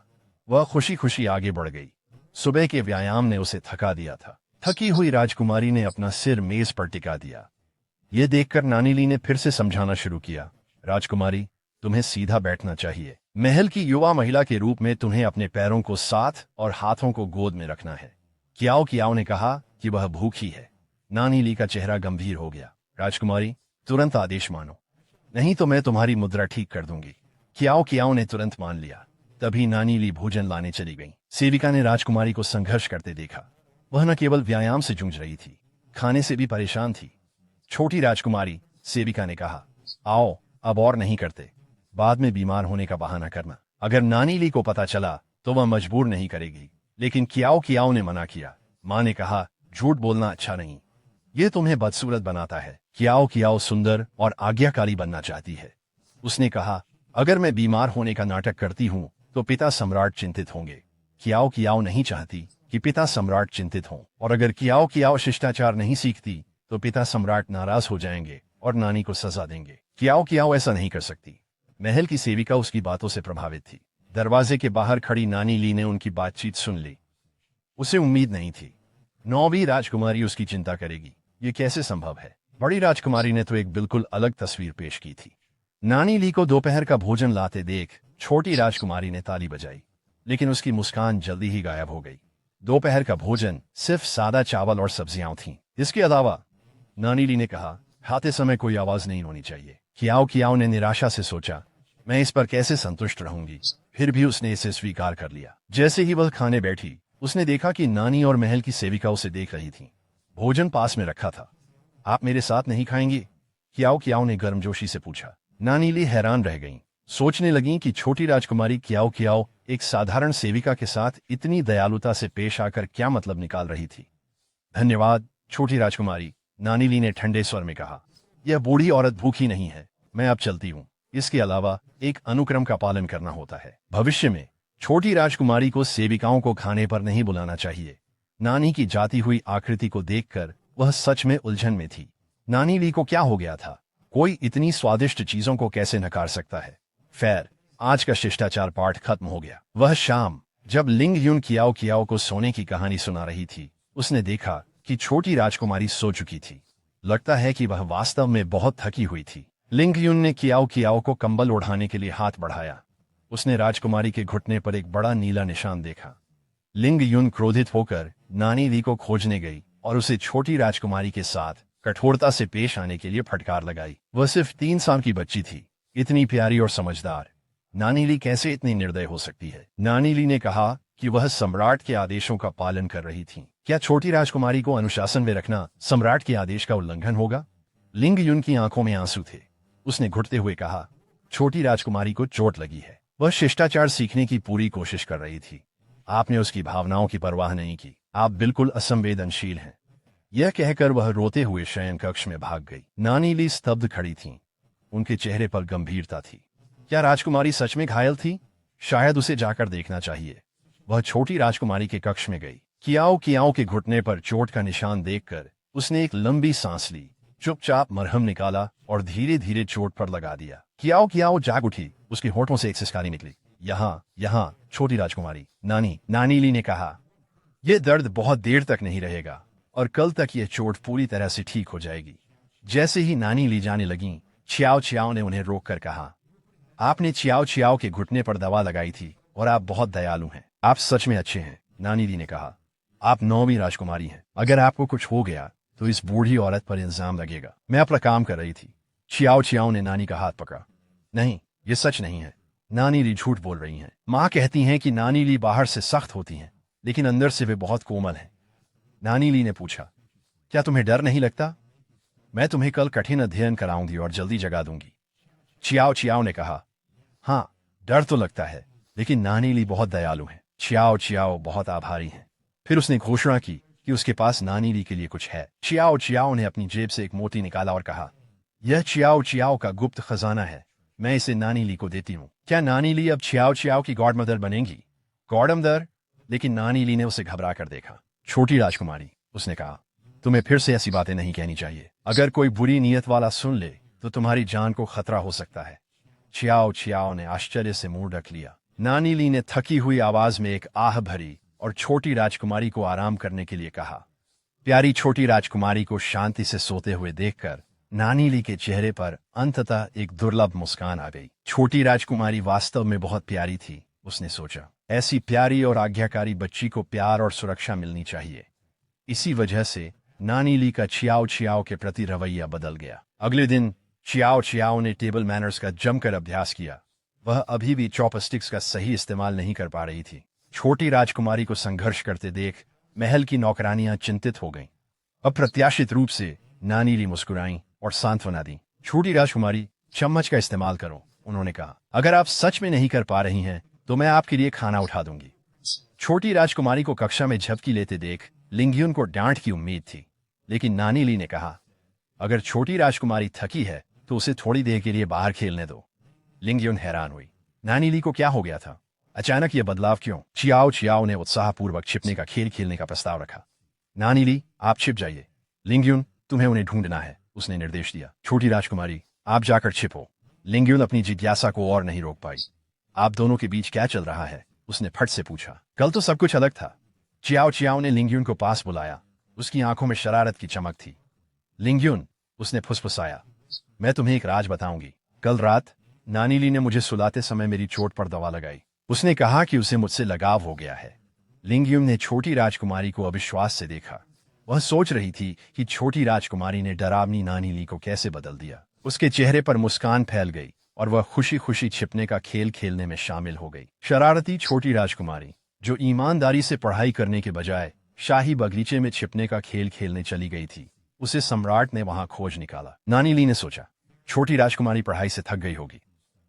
Speaker 1: वह खुशी खुशी आगे बढ़ गई। सुबह के व्यायाम ने उसे थका दिया था। थकी हुई राजकुमारी ने अपना सिर मेज पर टिका दिया। यह देखकर नानी ली ने फिर से समझाना शुरू किया। राजकुमारी, तुम्हें सीधा बैठना चाहिए। महल की युवा महिला के रूप में तुम्हें अपने पैरों को साथ और हाथों को गोद में रखना है। क्याओ क्याओ ने कहा कि वह भूखी है। नानी ली का चेहरा गंभीर हो गया। राजकुमारी, तुरंत आदेश मानो, नहीं तो मैं तुम्हारी मुद्रा ठीक कर दूंगी। क्याओ क्याओ ने तुरंत मान लिया। तभी नानी ली भोजन लाने चली गई। सेविका ने राजकुमारी को संघर्ष करते देखा। वह न केवल व्यायाम से जूझ रही थी, खाने से भी परेशान थी। छोटी राजकुमारी, सेविका ने कहा, आओ, अब और नहीं करते। बाद में बीमार होने का बहाना करना। अगर नानी ली को पता चला तो वह मजबूर नहीं करेगी। लेकिन क्याओ क्याओ ने मना किया। मां ने कहा, झूठ बोलना अच्छा नहीं, ये तुम्हें बदसूरत बनाता है। क्याओ क्याओ सुंदर और आज्ञाकारी बनना चाहती है। उसने कहा, अगर मैं बीमार होने का नाटक करती हूं तो पिता सम्राट चिंतित होंगे। क्याओ क्याओ नहीं चाहती कि पिता सम्राट चिंतित हों, और अगर क्याओ क्याओ शिष्टाचार नहीं सीखती तो पिता सम्राट नाराज हो जाएंगे और नानी को सजा देंगे। क्याओ क्याओ ऐसा नहीं कर सकती। महल की सेविका उसकी बातों से प्रभावित थी। दरवाजे के बाहर खड़ी नानी ली ने उनकी बातचीत सुन ली। उसे उम्मीद नहीं थी नौवीं राजकुमारी उसकी चिंता करेगी। ये कैसे संभव है? बड़ी राजकुमारी ने तो एक बिल्कुल अलग तस्वीर पेश की थी। नानी ली को दोपहर का भोजन लाते देख छोटी राजकुमारी ने ताली बजाई, लेकिन उसकी मुस्कान जल्दी ही गायब हो गई। दोपहर का भोजन सिर्फ सादा चावल और सब्जियां थीं। इसके अलावा नानी ली ने कहा, खाते समय कोई आवाज नहीं होनी चाहिए। क्याओ क्याओ ने निराशा से सोचा, मैं इस पर कैसे संतुष्ट रहूंगी। फिर भी उसने इसे स्वीकार कर लिया। जैसे ही वह खाने बैठी, उसने देखा कि नानी और महल की सेविका उसे देख रही थी। भोजन पास में रखा था। आप मेरे साथ नहीं खाएंगी? क्याओ क्याओ ने गर्मजोशी से पूछा। नानी ली हैरान रह गईं। सोचने लगीं कि छोटी राजकुमारी क्याओ क्याओ एक साधारण सेविका के साथ इतनी दयालुता से पेश आकर क्या मतलब निकाल रही थी। धन्यवाद छोटी राजकुमारी, नानी ली ने ठंडे स्वर में कहा। यह बूढ़ी औरत भूखी नहीं है, मैं अब चलती हूँ। इसके अलावा एक अनुक्रम का पालन करना होता है। भविष्य में छोटी राजकुमारी को सेविकाओं को खाने पर नहीं बुलाना चाहिए। नानी की जाती हुई आकृति को देखकर वह सच में उलझन में थी। नानी ली को क्या हो गया था? कोई इतनी स्वादिष्ट चीजों को कैसे नकार सकता है? खैर, आज का शिष्टाचार पाठ खत्म हो गया। वह शाम जब लिंग यून क्याओ क्याओ को सोने की कहानी सुना रही थी, उसने देखा कि छोटी राजकुमारी सो चुकी थी। लगता है कि वह वास्तव में बहुत थकी हुई थी। लिंग यून ने क्याओ क्याओ को कंबल ओढ़ाने के लिए हाथ बढ़ाया। उसने राजकुमारी के घुटने पर एक बड़ा नीला निशान देखा। लिंग यून क्रोधित होकर नानी ली को खोजने गई और उसे छोटी राजकुमारी के साथ कठोरता से पेश आने के लिए फटकार लगाई। वह सिर्फ 3 साल की बच्ची थी, इतनी प्यारी और समझदार। नानी ली कैसे इतनी निर्दय हो सकती है? नानी ली ने कहा, कि वह सम्राट के आदेशों का पालन कर रही थीं। क्या छोटी राजकुमारी को अनुशासन में रखना सम्राट के आदेश का उल्लंघन होगा? लिंग युन की आंखों में आंसू थे। उसने घुटते हुए कहा, छोटी राजकुमारी को चोट लगी है। वह शिष्टाचार सीखने की पूरी कोशिश कर रही थी। आपने उसकी भावनाओं की परवाह नहीं की। आप बिल्कुल असंवेदनशील हैं। यह कहकर वह रोते हुए शयन कक्ष में भाग गई। नानी ली स्तब्ध खड़ी थीं। उनके चेहरे पर गंभीरता थी। क्या राजकुमारी सच में घायल थी? शायद उसे जाकर देखना चाहिए। वह छोटी राजकुमारी के कक्ष में गई। कियाओ कियाओ के घुटने पर चोट का निशान देखकर उसने एक लंबी सांस ली, चुपचाप मरहम निकाला और धीरे धीरे चोट पर लगा दिया। कियाओ कियाओ जाग उठी। उसके होठों से एक सिसकारी निकली। यहाँ छोटी राजकुमारी। नानी ली ने कहा, यह दर्द बहुत देर तक नहीं रहेगा और कल तक यह चोट पूरी तरह से ठीक हो जाएगी। जैसे ही नानी ली जाने लगीं, छियाओ छियाओ ने उन्हें रोककर कहा, आपने छियाओ छियाओ के घुटने पर दवा लगाई थी और आप बहुत दयालु हैं। आप सच में अच्छे हैं। नानी ली ने कहा, आप 9वीं राजकुमारी हैं। अगर आपको कुछ हो गया तो इस बूढ़ी औरत पर इल्जाम लगेगा। मैं अपना काम कर रही थी। छियाओ छियाओ ने नानी का हाथ पकड़ा। नहीं, ये सच नहीं है। नानी ली झूठ बोल रही हैं। माँ कहती हैं कि नानी ली बाहर से सख्त होती हैं, लेकिन अंदर से वे बहुत कोमल हैं। नानी ली ने पूछा, क्या तुम्हें डर नहीं लगता? मैं तुम्हें कल कठिन अध्ययन कराऊंगी और जल्दी जगा दूंगी। छियाओ छियाओ ने कहा, हाँ, डर तो लगता है, लेकिन नानी ली बहुत दयालु हैं। छियाओ छियाओ बहुत आभारी हैं। फिर उसने घोषणा की कि उसके पास नानी ली के लिए कुछ है। छियाओ छियाओ ने अपनी जेब से एक मोती निकाला और कहा, यह छियाओ छियाओ का गुप्त खजाना है। मैं इसे नानी ली को देती हूँ। क्या नानी ली अब छियाओ छियाओ की गॉड मदर बनेंगी? God mother? लेकिन नानी ली ने उसे घबरा कर देखा। छोटी राजकुमारी, उसने कहा, तुम्हें फिर से ऐसी बातें नहीं कहनी चाहिए। अगर कोई बुरी नीयत वाला सुन ले तो तुम्हारी जान को खतरा हो सकता है। छियाओ छियाओ ने आश्चर्य से मुंह ढक लिया। नानी ली ने थकी हुई आवाज में एक आह भरी और छोटी राजकुमारी को आराम करने के लिए कहा। प्यारी छोटी राजकुमारी को शांति से सोते हुए देखकर नानी ली के चेहरे पर अंततः एक दुर्लभ मुस्कान आ गई। छोटी राजकुमारी वास्तव में बहुत प्यारी थी, उसने सोचा। ऐसी प्यारी और आज्ञाकारी बच्ची को प्यार और सुरक्षा मिलनी चाहिए। इसी वजह से नानी ली का छियाओ छियाओ के प्रति रवैया बदल गया। अगले दिन छियाओ छियाओ ने टेबल मैनर्स का जमकर अभ्यास किया। वह अभी भी चॉपस्टिक्स का सही इस्तेमाल नहीं कर पा रही थी। छोटी राजकुमारी को संघर्ष करते देख महल की नौकरानियां चिंतित हो गईं। अप्रत्याशित रूप से नानी ली मुस्कुराईं और सांत्वना दी। छोटी राजकुमारी, चम्मच का इस्तेमाल करो, उन्होंने कहा। अगर आप सच में नहीं कर पा रही हैं तो मैं आपके लिए खाना उठा दूंगी। छोटी राजकुमारी को कक्षा में झपकी लेते देख लिंगयुन को डांट की उम्मीद थी, लेकिन नानी ली ने कहा, अगर छोटी राजकुमारी थकी है तो उसे थोड़ी देर के लिए बाहर खेलने दो। लिंगयुन हैरान हुई। नानी ली को क्या हो गया था? अचानक यह बदलाव क्यों? छियाओ छियाओ ने उत्साहपूर्वक छिपने का खेल खेलने का प्रस्ताव रखा। नानी ली, आप छिप जाइए। लिंगयुन, तुम्हें उन्हें ढूंढना है, उसने निर्देश दिया। छोटी राजकुमारी, आप जाकर छिपो। लिंगयुन अपनी जिज्ञासा को और नहीं रोक पाई। आप दोनों के बीच क्या चल रहा है? उसने फट से पूछा। कल तो सब कुछ अलग था। छियाओ छियाओ ने लिंगयुन को पास बुलाया। उसकी आंखों में शरारत की चमक थी। लिंगयुन, उसने फुसफुसाया, मैं तुम्हें एक राज बताऊंगी। कल रात नानी ली ने मुझे सुलाते समय मेरी चोट पर दवा लगाई। उसने कहा कि उसे मुझसे लगाव हो गया है। लिंगयुन ने छोटी राजकुमारी को अविश्वास से देखा। वह सोच रही थी कि छोटी राजकुमारी ने डरावनी नानी ली को कैसे बदल दिया। उसके चेहरे पर मुस्कान फैल गई और वह खुशी खुशी छिपने का खेल खेलने में शामिल हो गई। शरारती छोटी राजकुमारी, जो ईमानदारी से पढ़ाई करने के बजाय शाही बगीचे में छिपने का खेल खेलने चली गई थी, उसे सम्राट ने वहां खोज निकाला। नानी ली ने सोचा, छोटी राजकुमारी पढ़ाई से थक गई होगी,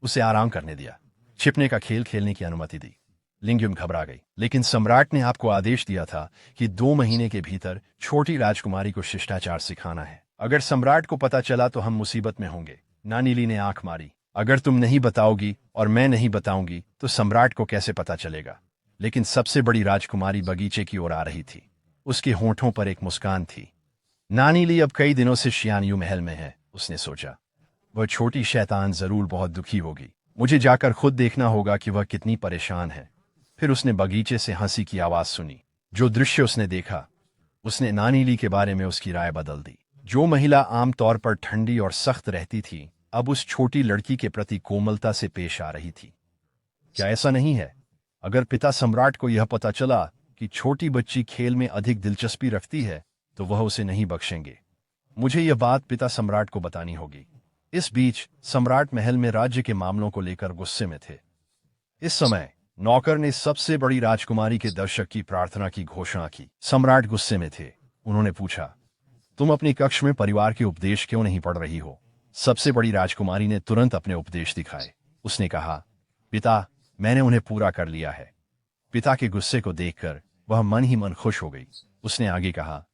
Speaker 1: उसे आराम करने दिया। छिपने का खेल खेलने की अनुमति दी। लिंगयुन घबरा गई। लेकिन सम्राट ने आपको आदेश दिया था कि 2 महीने के भीतर छोटी राजकुमारी को शिष्टाचार सिखाना है। अगर सम्राट को पता चला तो हम मुसीबत में होंगे। नानी ली ने आंख मारी। अगर तुम नहीं बताओगी और मैं नहीं बताऊंगी तो सम्राट को कैसे पता चलेगा? लेकिन सबसे बड़ी राजकुमारी बगीचे की ओर आ रही थी। उसके होंठों पर एक मुस्कान थी। नानी ली अब कई दिनों से शियानयू महल में है, उसने सोचा। वह छोटी शैतान जरूर बहुत दुखी होगी। मुझे जाकर खुद देखना होगा कि वह कितनी परेशान है। फिर उसने बगीचे से हंसी की आवाज सुनी। जो दृश्य उसने देखा, उसने नानी ली के बारे में उसकी राय बदल दी। जो महिला आमतौर पर ठंडी और सख्त रहती थी, अब उस छोटी लड़की के प्रति कोमलता से पेश आ रही थी। क्या ऐसा नहीं है? अगर पिता सम्राट को यह पता चला कि छोटी बच्ची खेल में अधिक दिलचस्पी रखती है तो वह उसे नहीं बख्शेंगे। मुझे यह बात पिता सम्राट को बतानी होगी। इस बीच सम्राट महल में राज्य के मामलों को लेकर गुस्से में थे। इस समय नौकर ने सबसे बड़ी राजकुमारी के दर्शक की प्रार्थना की घोषणा की। सम्राट गुस्से में थे। उन्होंने पूछा, तुम अपनी कक्ष में परिवार के उपदेश क्यों नहीं पढ़ रही हो? सबसे बड़ी राजकुमारी ने तुरंत अपने उपदेश दिखाए। उसने कहा, पिता, मैंने उन्हें पूरा कर लिया है। पिता के गुस्से को देखकर वह मन ही मन खुश हो गई। उसने आगे कहा,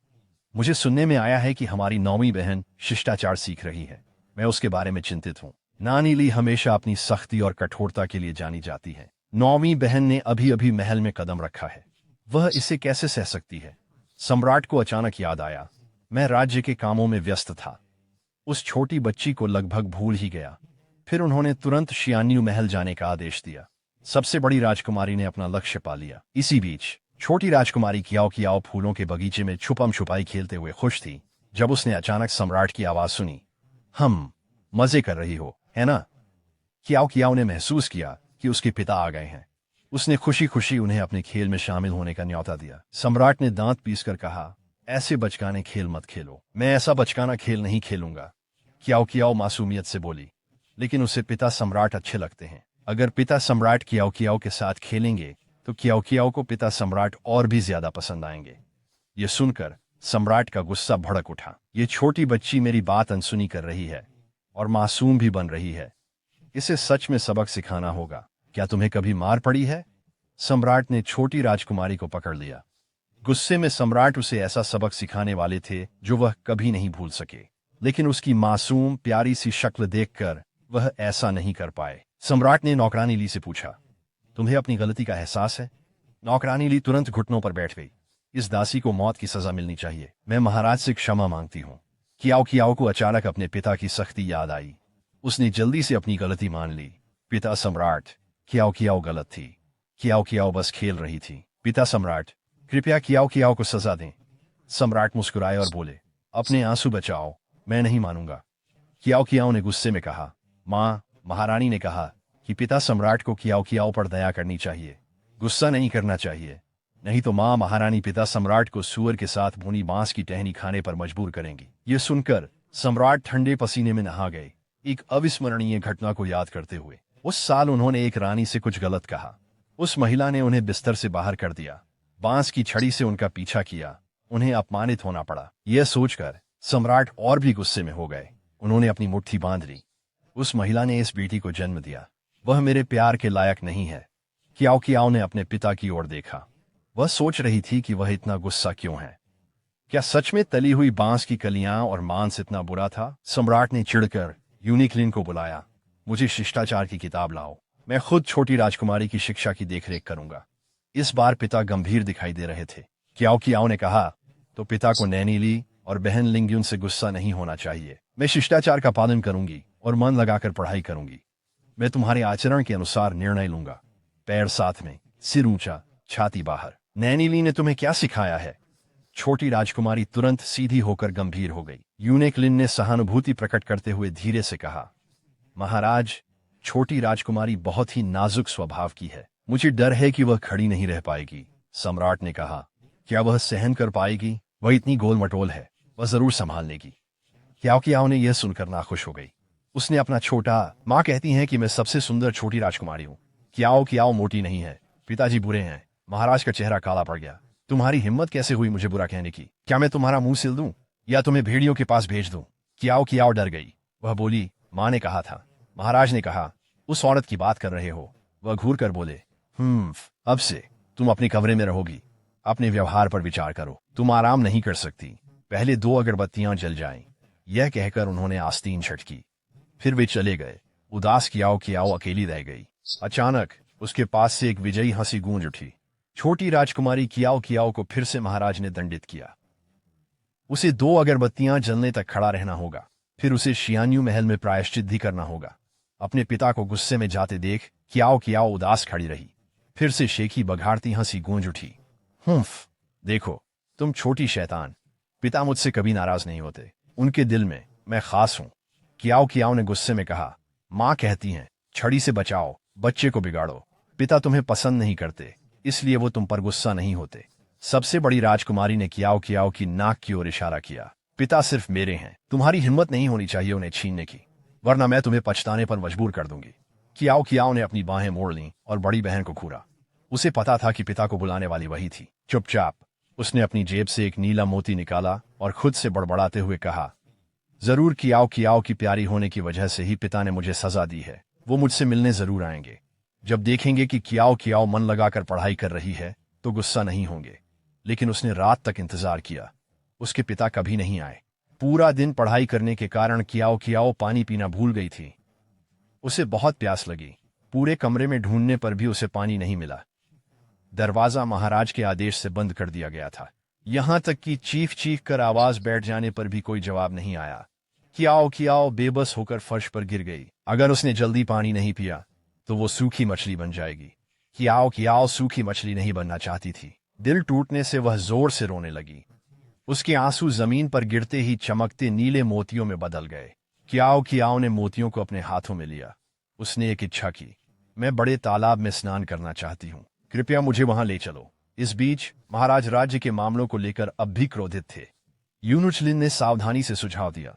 Speaker 1: मुझे सुनने में आया है कि हमारी नौवीं बहन शिष्टाचार सीख रही है। मैं उसके बारे में चिंतित हूँ। नानी ली हमेशा अपनी सख्ती और कठोरता के लिए जानी जाती है। नौवीं बहन ने अभी अभी महल में कदम रखा है। वह इसे कैसे सह सकती है? सम्राट को अचानक याद आया, मैं राज्य के कामों में व्यस्त था। उस छोटी बच्ची को लगभग भूल ही गया। फिर उन्होंने तुरंत शियान्यू महल जाने का आदेश दिया। सबसे बड़ी राजकुमारी ने अपना लक्ष्य पा लिया। इसी बीच छोटी राजकुमारी कियाओ कियाओ फूलों के बगीचे में छुपम छुपाई खेलते हुए खुश थी, जब उसने अचानक सम्राट की आवाज सुनी। हम मजे कर रही हो, है ना? कियाओ कियाओ ने महसूस किया कि उसके पिता आ गए हैं। उसने खुशी खुशी उन्हें अपने खेल में शामिल होने का न्योता दिया। सम्राट ने दांत पीसकर कहा, ऐसे बचकाने खेल मत खेलो। मैं ऐसा बचकाना खेल नहीं खेलूंगा। कियाओ कियाओ मासूमियत से बोली। लेकिन उसे पिता सम्राट अच्छे लगते हैं। अगर पिता सम्राट कियाओ कियाओ के साथ खेलेंगे तो कियाओ कियाओ को पिता सम्राट और भी ज्यादा पसंद आएंगे। ये सुनकर सम्राट का गुस्सा भड़क उठा। ये छोटी बच्ची मेरी बात अनसुनी कर रही है और मासूम भी बन रही है। इसे सच में सबक सिखाना होगा। क्या तुम्हें कभी मार पड़ी है? सम्राट ने छोटी राजकुमारी को पकड़ लिया। गुस्से में सम्राट उसे ऐसा सबक सिखाने वाले थे जो वह कभी नहीं भूल सके। लेकिन उसकी मासूम प्यारी सी शक्ल देखकर वह ऐसा नहीं कर पाए। सम्राट ने नौकरानी ली से पूछा, तुम्हें अपनी गलती का एहसास है? नौकरानी ली तुरंत घुटनों पर बैठ गई। इस दासी को मौत की सजा मिलनी चाहिए। मैं महाराज से क्षमा मांगती हूँ। कियाओ कियाओ को अचानक अपने पिता की सख्ती याद आई। उसने जल्दी से अपनी गलती मान ली। पिता सम्राट, कियाओ कियाओ गलत थी। कियाओ कियाओ बस खेल रही थी। पिता सम्राट, कृपया कियाओ कियाओ को सजा दें। सम्राट मुस्कुराए और बोले, अपने आंसू बचाओ, मैं नहीं मानूंगा। कियाओ कियाओ ने गुस्से में कहा, माँ, महारानी ने कहा कि पिता सम्राट को कियाओ कियाओ पर दया करनी चाहिए, गुस्सा नहीं करना चाहिए, नहीं तो माँ महारानी पिता सम्राट को सूअर के साथ भुनी बांस की टहनी खाने पर मजबूर करेंगी। ये सुनकर सम्राट ठंडे पसीने में नहा गए, एक अविस्मरणीय घटना को याद करते हुए। उस साल उन्होंने एक रानी से कुछ गलत कहा। उस महिला ने उन्हें बिस्तर से बाहर कर दिया, बांस की छड़ी से उनका पीछा किया, उन्हें अपमानित होना पड़ा। यह सोचकर सम्राट और भी गुस्से में हो गए। उन्होंने अपनी मुट्ठी बांध ली। उस महिला ने इस बेटी को जन्म दिया, वह मेरे प्यार के लायक नहीं है। कियाओ कियाओ ने अपने पिता की ओर देखा। वह सोच रही थी कि वह इतना गुस्सा क्यों है। क्या सच में तली हुई बांस की कलियां और मांस इतना बुरा था? सम्राट ने चिढ़कर यूनिक्लिन को बुलाया, मुझे शिष्टाचार की किताब लाओ, मैं खुद छोटी राजकुमारी की शिक्षा की देखरेख करूंगा। इस बार पिता गंभीर दिखाई दे रहे थे। कियाओ कियाओ ने कहा, तो पिता को नैनी ली और बहन लिंग्युन से गुस्सा नहीं होना चाहिए। मैं शिष्टाचार का पालन करूंगी और मन लगाकर पढ़ाई करूंगी। मैं तुम्हारे आचरण के अनुसार निर्णय लूंगा। पैर साथ में, सिर ऊंचा, छाती बाहर। नैनी ली ने तुम्हें क्या सिखाया है? छोटी राजकुमारी तुरंत सीधी होकर गंभीर हो गई। यूनिक्लिन ने सहानुभूति प्रकट करते हुए धीरे से कहा, महाराज, छोटी राजकुमारी बहुत ही नाजुक स्वभाव की है, मुझे डर है कि वह खड़ी नहीं रह पाएगी। सम्राट ने कहा, क्या वह सहन कर पाएगी? वह इतनी गोल मटोल है, वह जरूर संभाल लेगी। कियाओ कियाओ ने यह सुनकर नाखुश हो गई। उसने अपना छोटा, माँ कहती हैं कि मैं सबसे सुंदर छोटी राजकुमारी हूँ। कियाओ कियाओ मोटी नहीं है, पिताजी बुरे हैं। महाराज का चेहरा काला पड़ गया। तुम्हारी हिम्मत कैसे हुई मुझे बुरा कहने की? क्या मैं तुम्हारा मुंह सिल दूं या तुम्हें भेड़ियों के पास भेज दूं? कियाओ कियाओ डर गई। वह बोली, माँ ने कहा था। महाराज ने कहा, उस औरत की बात कर रहे हो? वह घूर कर बोले, अब से तुम अपने कमरे में रहोगी। अपने व्यवहार पर विचार करो, तुम आराम नहीं कर सकती। पहले 2 अगरबत्तियां जल जाएं। यह कहकर उन्होंने आस्तीन छटकी। फिर वे चले गए। उदास कियाओ कियाओ अकेली रह गई। अचानक उसके पास से एक विजयी हंसी गूंज उठी। छोटी राजकुमारी कियाओ कियाओ को फिर से महाराज ने दंडित किया। उसे 2 अगरबत्तियां जलने तक खड़ा रहना होगा। फिर उसे शियान्यू महल में प्रायश्चित भी करना होगा। अपने पिता को गुस्से में जाते देख कियाओ कियाओ उदास खड़ी रही। फिर से शेखी बघाड़ती हंसी गूंज उठी। देखो, तुम छोटी शैतान, पिता मुझसे कभी नाराज नहीं होते। उनके दिल में मैं खास हूं। कियाओ कियाओ ने गुस्से में कहा, माँ कहती हैं, छड़ी से बचाओ, बच्चे को बिगाड़ो। पिता तुम्हें पसंद नहीं करते, इसलिए वो तुम पर गुस्सा नहीं होते। सबसे बड़ी राजकुमारी ने कियाओ कियाओ की नाक की ओर इशारा किया। पिता सिर्फ मेरे हैं, तुम्हारी हिम्मत नहीं होनी चाहिए उन्हें छीनने की, वरना मैं तुम्हें पछताने पर मजबूर कर दूंगी। कियाओ कियाओ ने अपनी बाहें मोड़ लीं और बड़ी बहन को घूरा। उसे पता था कि पिता को बुलाने वाली वही थी। चुपचाप उसने अपनी जेब से एक नीला मोती निकाला और खुद से बड़बड़ाते हुए कहा, जरूर कियाओ कियाओ की प्यारी होने की वजह से ही पिता ने मुझे सजा दी है। वो मुझसे मिलने जरूर आएंगे। जब देखेंगे कि कियाओ कियाओ मन लगाकर पढ़ाई कर रही है तो गुस्सा नहीं होंगे। लेकिन उसने रात तक इंतजार किया। उसके पिता कभी नहीं आए। पूरा दिन पढ़ाई करने के कारण कियाओ कियाओ पानी पीना भूल गई थी। उसे बहुत प्यास लगी। पूरे कमरे में ढूंढने पर भी उसे पानी नहीं मिला। दरवाजा महाराज के आदेश से बंद कर दिया गया था। यहां तक कि चीख चीख कर आवाज बैठ जाने पर भी कोई जवाब नहीं आया। कियाओ कियाओ बेबस होकर फर्श पर गिर गई। अगर उसने जल्दी पानी नहीं पिया तो वो सूखी मछली बन जाएगी। कियाओ कियाओ सूखी मछली नहीं बनना चाहती थी। दिल टूटने से वह जोर से रोने लगी। उसके आंसू जमीन पर गिरते ही चमकते नीले मोतियों में बदल गए। कियाओ कियाओ ने मोतियों को अपने हाथों में लिया। उसने एक इच्छा की, मैं बड़े तालाब में स्नान करना चाहती हूँ, कृपया मुझे वहां ले चलो। इस बीच महाराज राज्य के मामलों को लेकर अब भी क्रोधित थे। यूनुचलिन ने सावधानी से सुझाव दिया,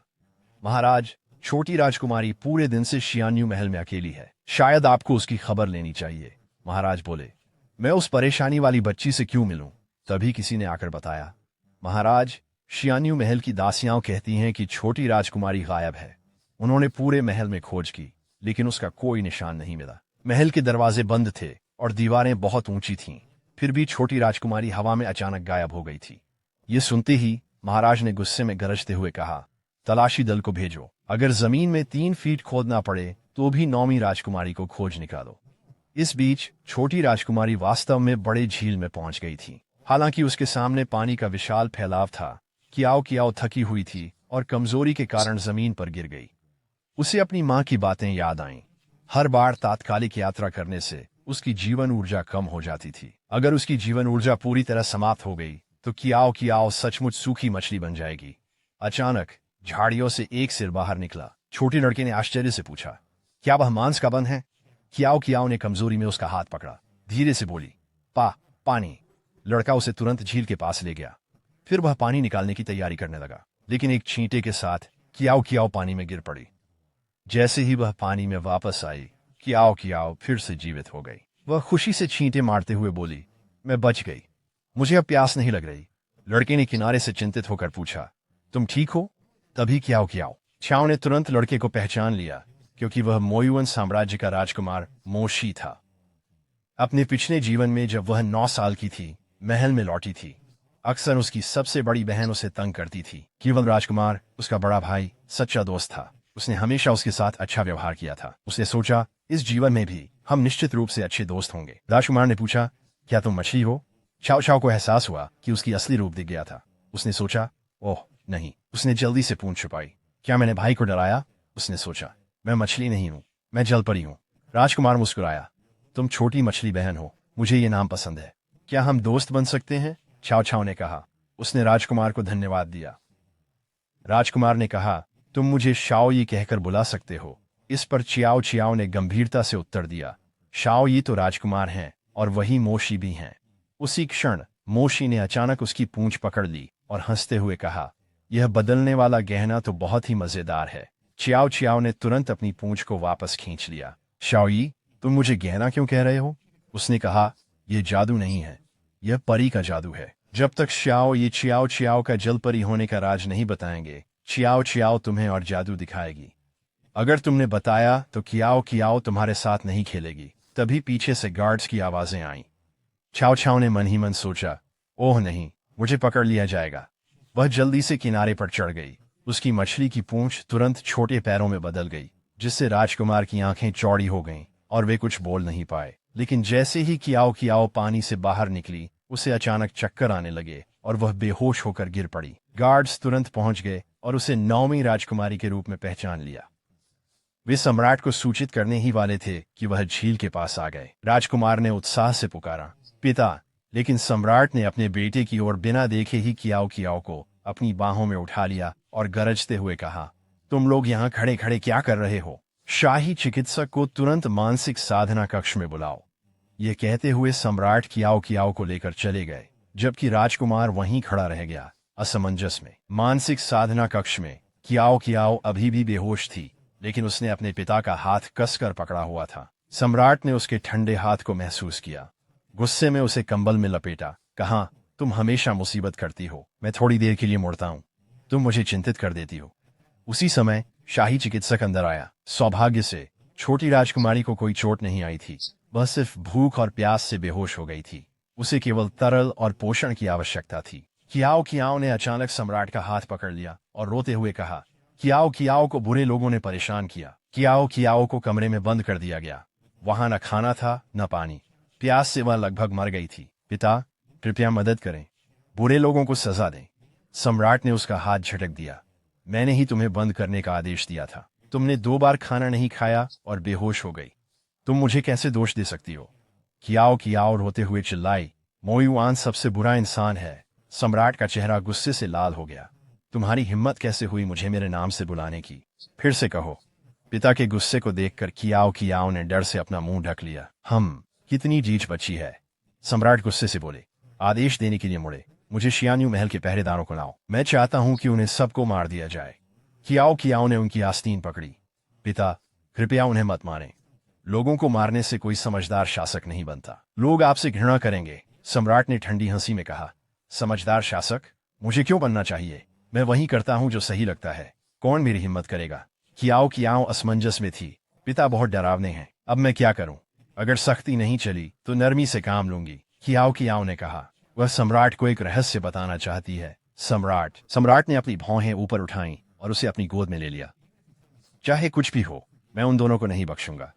Speaker 1: महाराज, छोटी राजकुमारी पूरे दिन से शियान्यू महल में अकेली है। शायद आपको उसकी खबर लेनी चाहिए। महाराज बोले, मैं उस परेशानी वाली बच्ची से क्यों मिलूं? तभी किसी ने आकर बताया, महाराज, शियान्यू महल की दासियां कहती हैं कि छोटी राजकुमारी गायब है। उन्होंने पूरे महल में खोज की लेकिन उसका कोई निशान नहीं मिला। महल के दरवाजे बंद थे और दीवारें बहुत ऊंची थीं। फिर भी छोटी राजकुमारी हवा में अचानक गायब हो गई थी। ये सुनते ही महाराज ने गुस्से में गरजते हुए कहा, तलाशी दल को भेजो। अगर जमीन में 3 फीट खोदना पड़े तो भी 9वीं राजकुमारी को खोज निकालो। इस बीच छोटी राजकुमारी वास्तव में बड़े झील में पहुंच गई थी। हालांकि उसके सामने पानी का विशाल फैलाव था। कियाओ कियाओ थकी हुई थी और कमजोरी के कारण जमीन पर गिर गई। उसे अपनी मां की बातें याद आईं। हर बार तात्कालिक यात्रा करने से उसकी जीवन ऊर्जा कम हो जाती थी। अगर उसकी जीवन ऊर्जा पूरी तरह समाप्त हो गई तो कियाओ कियाओ सचमुच सूखी मछली बन जाएगी। अचानक झाड़ियों से एक सिर बाहर निकला। छोटे लड़के ने आश्चर्य से पूछा, क्या वह मांस का बन है? कियाओ कियाओ ने कमजोरी में उसका हाथ पकड़ा। धीरे से बोली, पानी। लड़का उसे तुरंत झील के पास ले गया। फिर वह पानी निकालने की तैयारी करने लगा, लेकिन एक छींटे के साथ कियाओ कियाओ पानी में गिर पड़ी। जैसे ही वह पानी में वापस आई, कियाओ कियाओ फिर से जीवित हो गई। वह खुशी से छींटे मारते हुए बोली, मैं बच गई, मुझे अब प्यास नहीं लग रही। लड़के ने किनारे से चिंतित होकर पूछा, तुम ठीक हो? तभी कियाओ कियाओ छाओ ने तुरंत लड़के को पहचान लिया, क्योंकि वह मोयुअन साम्राज्य का राजकुमार मोशी था। अपने पिछले जीवन में जब वह 9 साल की थी, महल में लौटी थी। अक्सर उसकी सबसे बड़ी बहन उसे तंग करती थी। केवल राजकुमार, उसका बड़ा भाई, सच्चा दोस्त था। उसने हमेशा उसके साथ अच्छा व्यवहार किया था। उसने सोचा, इस जीवन में भी हम निश्चित रूप से अच्छे दोस्त होंगे। राजकुमार ने पूछा, क्या तुम मछली हो? छाओ छाओ को एहसास हुआ कि उसकी असली रूप दिख गया था। उसने सोचा, ओह नहीं। उसने जल्दी से पूंछ छुपाई। क्या मैंने भाई को डराया? उसने सोचा, मैं मछली नहीं हूं, मैं जल परी हूं। राजकुमार मुस्कुराया, तुम छोटी मछली बहन हो, मुझे ये नाम पसंद है। क्या हम दोस्त बन सकते हैं? छाओ छाओ ने कहा। उसने राजकुमार को धन्यवाद दिया। राजकुमार ने कहा, तुम मुझे शाओ ये कहकर बुला सकते हो। इस पर चियाओ चियाओ ने गंभीरता से उत्तर दिया, शाओ ये तो राजकुमार हैं और वही मोशी भी हैं। उसी क्षण मोशी ने अचानक उसकी पूंछ पकड़ ली और हंसते हुए कहा, यह बदलने वाला गहना तो बहुत ही मजेदार है। चियाओ चियाओ ने तुरंत अपनी पूंछ को वापस खींच लिया। शाओई, तुम मुझे गहना क्यों कह रहे हो? उसने कहा, यह जादू नहीं है, यह परी का जादू है। जब तक शाओ ये चियाओ चियाओ का जल परी होने का राज नहीं बताएंगे, चियाओ चियाओ तुम्हें और जादू दिखाएगी। अगर तुमने बताया तो कियाओ कियाओ तुम्हारे साथ नहीं खेलेगी। तभी पीछे से गार्ड्स की आवाजें आईं। छाओ छाओ ने मन ही मन सोचा, ओह नहीं, मुझे पकड़ लिया जाएगा। वह जल्दी से किनारे पर चढ़ गई। उसकी मछली की पूंछ तुरंत छोटे पैरों में बदल गई, जिससे राजकुमार की आंखें चौड़ी हो गईं और वे कुछ बोल नहीं पाए। लेकिन जैसे ही कियाओ कियाओ पानी से बाहर निकली, उसे अचानक चक्कर आने लगे और वह बेहोश होकर गिर पड़ी। गार्ड्स तुरंत पहुंच गए और उसे 9वीं राजकुमारी के रूप में पहचान लिया। वे सम्राट को सूचित करने ही वाले थे कि वह झील के पास आ गए। राजकुमार ने उत्साह से पुकारा, पिता। लेकिन सम्राट ने अपने बेटे की ओर बिना देखे ही कियाओ कियाओ को अपनी बाहों में उठा लिया और गरजते हुए कहा, तुम लोग यहाँ खड़े खड़े क्या कर रहे हो? शाही चिकित्सक को तुरंत मानसिक साधना कक्ष में बुलाओ। ये कहते हुए सम्राट कियाओ कियाओ को लेकर चले गए, जबकि राजकुमार वहीं खड़ा रह गया, असमंजस में। मानसिक साधना कक्ष में कियाओ कियाओ अभी भी बेहोश थी, लेकिन उसने अपने पिता का हाथ कसकर पकड़ा हुआ था। सम्राट ने उसके ठंडे हाथ को महसूस किया। गुस्से में उसे कंबल में लपेटा, कहा, तुम हमेशा मुसीबत करती हो, मैं थोड़ी देर के लिए मुड़ता हूं, तुम मुझे चिंतित कर देती हो। उसी समय शाही चिकित्सक अंदर आया। सौभाग्य से छोटी राजकुमारी को कोई चोट नहीं आई थी, वह सिर्फ भूख और प्यास से बेहोश हो गई थी। उसे केवल तरल और पोषण की आवश्यकता थी। कियाओ कियाओ ने अचानक सम्राट का हाथ पकड़ लिया और रोते हुए कहा, कियाओ कियाओ को बुरे लोगों ने परेशान किया। कियाओ कियाओ को कमरे में बंद कर दिया गया। वहां न खाना था न पानी। प्यास से वह लगभग मर गई थी। पिता, कृपया मदद करें, बुरे लोगों को सजा दें। सम्राट ने उसका हाथ झटक दिया। मैंने ही तुम्हें बंद करने का आदेश दिया था। तुमने 2 बार खाना नहीं खाया और बेहोश हो गई। तुम मुझे कैसे दोष दे सकती हो? कियाओ कियाओ रोते हुए चिल्लाई, मो युआन सबसे बुरा इंसान है। सम्राट का चेहरा गुस्से से लाल हो गया। तुम्हारी हिम्मत कैसे हुई मुझे मेरे नाम से बुलाने की? फिर से कहो। पिता के गुस्से को देखकर कियाओ कियाओ ने डर से अपना मुंह ढक लिया। कितनी जीज बची है? सम्राट गुस्से से बोले। आदेश देने के लिए मुड़े। मुझे शियान्यू महल के पहरेदारों को लाओ। मैं चाहता हूं कि उन्हें सबको मार दिया जाए। कियाओ कियाओ ने उनकी आस्तीन पकड़ी। पिता, कृपया उन्हें मत मारें। लोगों को मारने से कोई समझदार शासक नहीं बनता। लोग आपसे घृणा करेंगे। सम्राट ने ठंडी हंसी में कहा, समझदार शासक? मुझे क्यों बनना चाहिए? मैं वही करता हूं जो सही लगता है। कौन मेरी हिम्मत करेगा? कियाओ कियाओ असमंजस में थी। पिता बहुत डरावने हैं, अब मैं क्या करूं? अगर सख्ती नहीं चली तो नरमी से काम लूंगी। कियाओ कियाओ ने कहा। वह सम्राट को एक रहस्य बताना चाहती है। सम्राट ने अपनी भौहें ऊपर उठाई और उसे अपनी गोद में ले लिया। चाहे कुछ भी हो, मैं उन दोनों को नहीं बख्शूंगा।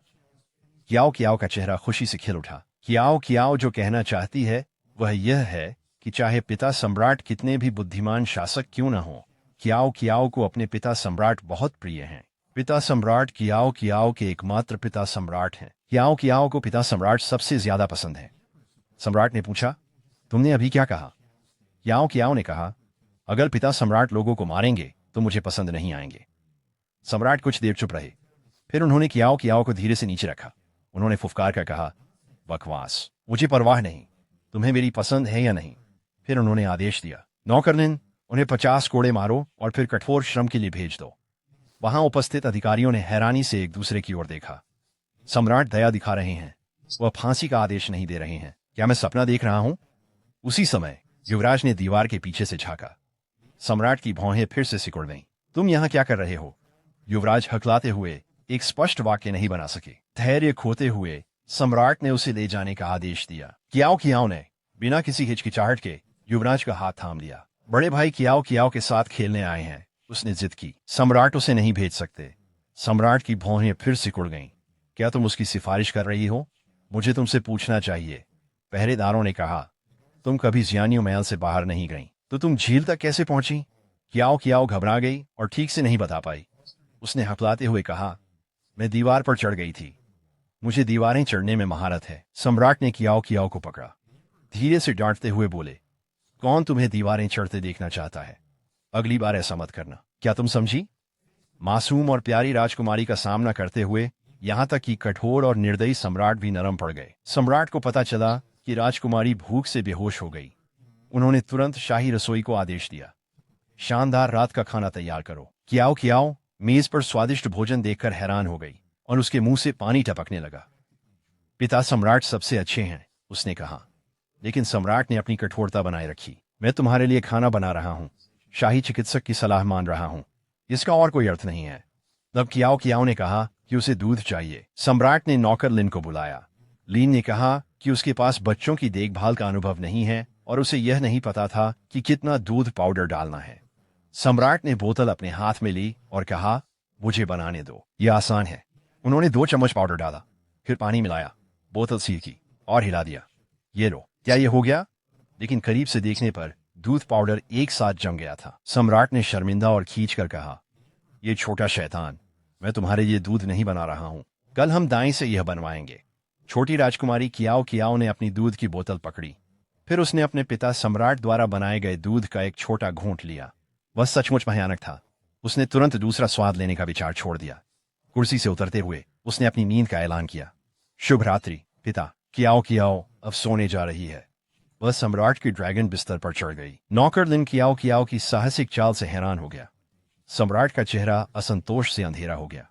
Speaker 1: कियाओ कियाओ का चेहरा खुशी से खिल उठा। कियाओ कियाओ जो कहना चाहती है वह यह है कि चाहे पिता सम्राट कितने भी बुद्धिमान शासक क्यों न हो, कियाओ कियाओ को अपने पिता सम्राट बहुत प्रिय हैं। पिता सम्राट कियाओ कियाओ के एकमात्र पिता सम्राट हैं। कियाओ कियाओ को पिता सम्राट सबसे ज्यादा पसंद है। सम्राट ने पूछा, तुमने अभी क्या कहा? कियाओ कियाओ ने कहा, अगर पिता सम्राट लोगों को मारेंगे तो मुझे पसंद नहीं आएंगे। सम्राट कुछ देर चुप रहे। फिर उन्होंने कियाओ कियाओ को धीरे से नीचे रखा। उन्होंने फुफकार कर कहा, बकवास, मुझे परवाह नहीं, तुम्हें मेरी पसंद है या नहीं। फिर उन्होंने आदेश दिया, नौकरलिन, उन्हें 50 कोड़े मारो और फिर कठोर श्रम के लिए भेज दो। वहां उपस्थित अधिकारियों ने हैरानी से एक दूसरे की ओर देखा। सम्राट दया दिखा रहे हैं, वह फांसी का आदेश नहीं दे रहे हैं। क्या मैं सपना देख रहा हूं? उसी समय युवराज ने दीवार के पीछे से झांका। सम्राट की भौहें फिर से सिकुड़ गईं। तुम यहां क्या कर रहे हो? युवराज हकलाते हुए एक स्पष्ट वाक्य नहीं बना सके। धैर्य खोते हुए सम्राट ने उसे ले जाने का आदेश दिया। कियाओ कियाओ ने बिना किसी हिचकिचाहट के युवराज का हाथ थाम लिया। बड़े भाई कियाओ कियाओ के साथ खेलने आए हैं, उसने जिद की। सम्राट उसे नहीं भेज सकते। सम्राट की भौहें फिर सिकुड़ गईं। क्या तुम उसकी सिफारिश कर रही हो? मुझे तुमसे पूछना चाहिए। पहरेदारों ने कहा, तुम कभी जियानियों महल से बाहर नहीं गई, तो तुम झील तक कैसे पहुंची? कियाओ कियाओ घबरा गई और ठीक से नहीं बता पाई। उसने हकलाते हुए कहा, मैं दीवार पर चढ़ गई थी। मुझे दीवारें चढ़ने में महारत है। सम्राट ने कियाओ कियाओ को पकड़ा। धीरे से डांटते हुए बोले, कौन तुम्हें दीवारें चढ़ते देखना चाहता है? अगली बार ऐसा मत करना। क्या तुम समझी? मासूम और प्यारी राजकुमारी का सामना करते हुए यहां तक कि कठोर और निर्दयी सम्राट भी नरम पड़ गए। सम्राट को पता चला कि राजकुमारी भूख से बेहोश हो गई। उन्होंने तुरंत शाही रसोई को आदेश दिया, शानदार रात का खाना तैयार करो। कियाओ कियाओ मेज पर स्वादिष्ट भोजन देखकर हैरान हो गई और उसके मुंह से पानी टपकने लगा। पिता सम्राट सबसे अच्छे हैं, उसने कहा। लेकिन सम्राट ने अपनी कठोरता बनाए रखी। मैं तुम्हारे लिए खाना बना रहा हूं, शाही चिकित्सक की सलाह मान रहा हूं, इसका और कोई अर्थ नहीं है। तब कियाओ कियाओ ने कहा कि उसे दूध चाहिए। सम्राट ने नौकर लिन को बुलाया। लीन ने कहा कि उसके पास बच्चों की देखभाल का अनुभव नहीं है और उसे यह नहीं पता था कि कितना दूध पाउडर डालना है। सम्राट ने बोतल अपने हाथ में ली और कहा, मुझे बनाने दो, यह आसान है। उन्होंने 2 चम्मच पाउडर डाला, फिर पानी मिलाया, बोतल सील की और हिला दिया। ये लो, क्या ये हो गया? लेकिन करीब से देखने पर दूध पाउडर एक साथ जम गया था। सम्राट ने शर्मिंदा और खींच कर कहा, ये छोटा शैतान, मैं तुम्हारे लिए दूध नहीं बना रहा हूं, कल हम दाएं से यह बनवाएंगे। छोटी राजकुमारी कियाओ कियाओ ने अपनी दूध की बोतल पकड़ी। फिर उसने अपने पिता सम्राट द्वारा बनाए गए दूध का एक छोटा घूंट लिया। वह सचमुच भयानक था। उसने तुरंत दूसरा स्वाद लेने का विचार छोड़ दिया। कुर्सी से उतरते हुए उसने अपनी नींद का ऐलान किया। शुभ रात्रि पिता। कियाओ कियाओ अब सोने जा रही है। वह सम्राट की ड्रैगन बिस्तर पर चढ़ गई। नौकर लिन कियाओ कियाओ की साहसिक चाल से हैरान हो गया। सम्राट का चेहरा असंतोष से अंधेरा हो गया।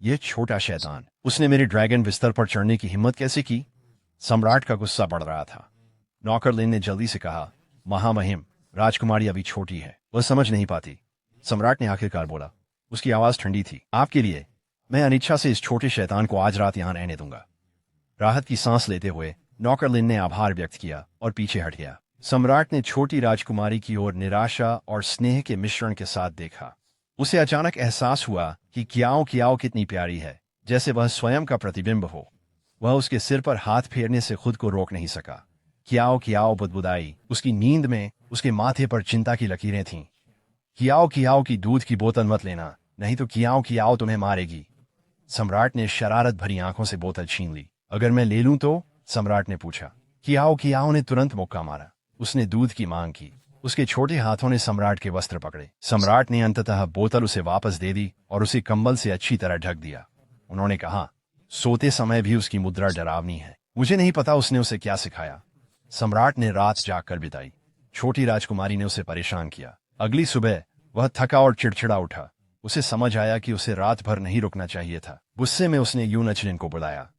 Speaker 1: यह छोटा शैतान, उसने मेरे ड्रैगन बिस्तर पर चढ़ने की हिम्मत कैसे की? सम्राट का गुस्सा बढ़ रहा था। नौकरलिन ने जल्दी से कहा, महामहिम, राजकुमारी अभी छोटी है, वह समझ नहीं पाती। सम्राट ने आखिरकार बोला। उसकी आवाज ठंडी थी। आपके लिए मैं अनिच्छा से इस छोटे शैतान को आज रात यहां रहने दूंगा। राहत की सांस लेते हुए नौकरलिन ने आभार व्यक्त किया और पीछे हट गया। सम्राट ने छोटी राजकुमारी की ओर निराशा और स्नेह के मिश्रण के साथ देखा। उसे अचानक एहसास हुआ कि क्याओ क्याओ कितनी प्यारी है, जैसे वह स्वयं का प्रतिबिंब हो। वह उसके सिर पर हाथ फेरने से खुद को रोक नहीं सका। Kyaw Kyaw बुदबुदाई। उसकी नींद में उसके माथे पर चिंता की लकीरें थीं। क्याओ क्याओ की दूध की बोतल मत लेना, नहीं तो क्याओ क्याओ तुम्हें मारेगी। सम्राट ने शरारत भरी आंखों से बोतल छीन ली। अगर मैं ले लूं तो? सम्राट ने पूछा। क्याओ क्याओ ने तुरंत मुक्का मारा। उसने दूध की मांग की। उसके छोटे हाथों ने सम्राट के वस्त्र पकड़े। सम्राट ने अंततः बोतल उसे वापस दे दी और उसे कंबल से अच्छी तरह ढक दिया। उन्होंने कहा, सोते समय भी उसकी मुद्रा डरावनी है। मुझे नहीं पता उसने उसे क्या सिखाया। सम्राट ने रात जागकर बिताई। छोटी राजकुमारी ने उसे परेशान किया। अगली सुबह वह थका और चिड़चिड़ा उठा। उसे समझ आया कि उसे रात भर नहीं रुकना चाहिए था। गुस्से में उसने यूनचलिन को बुलाया।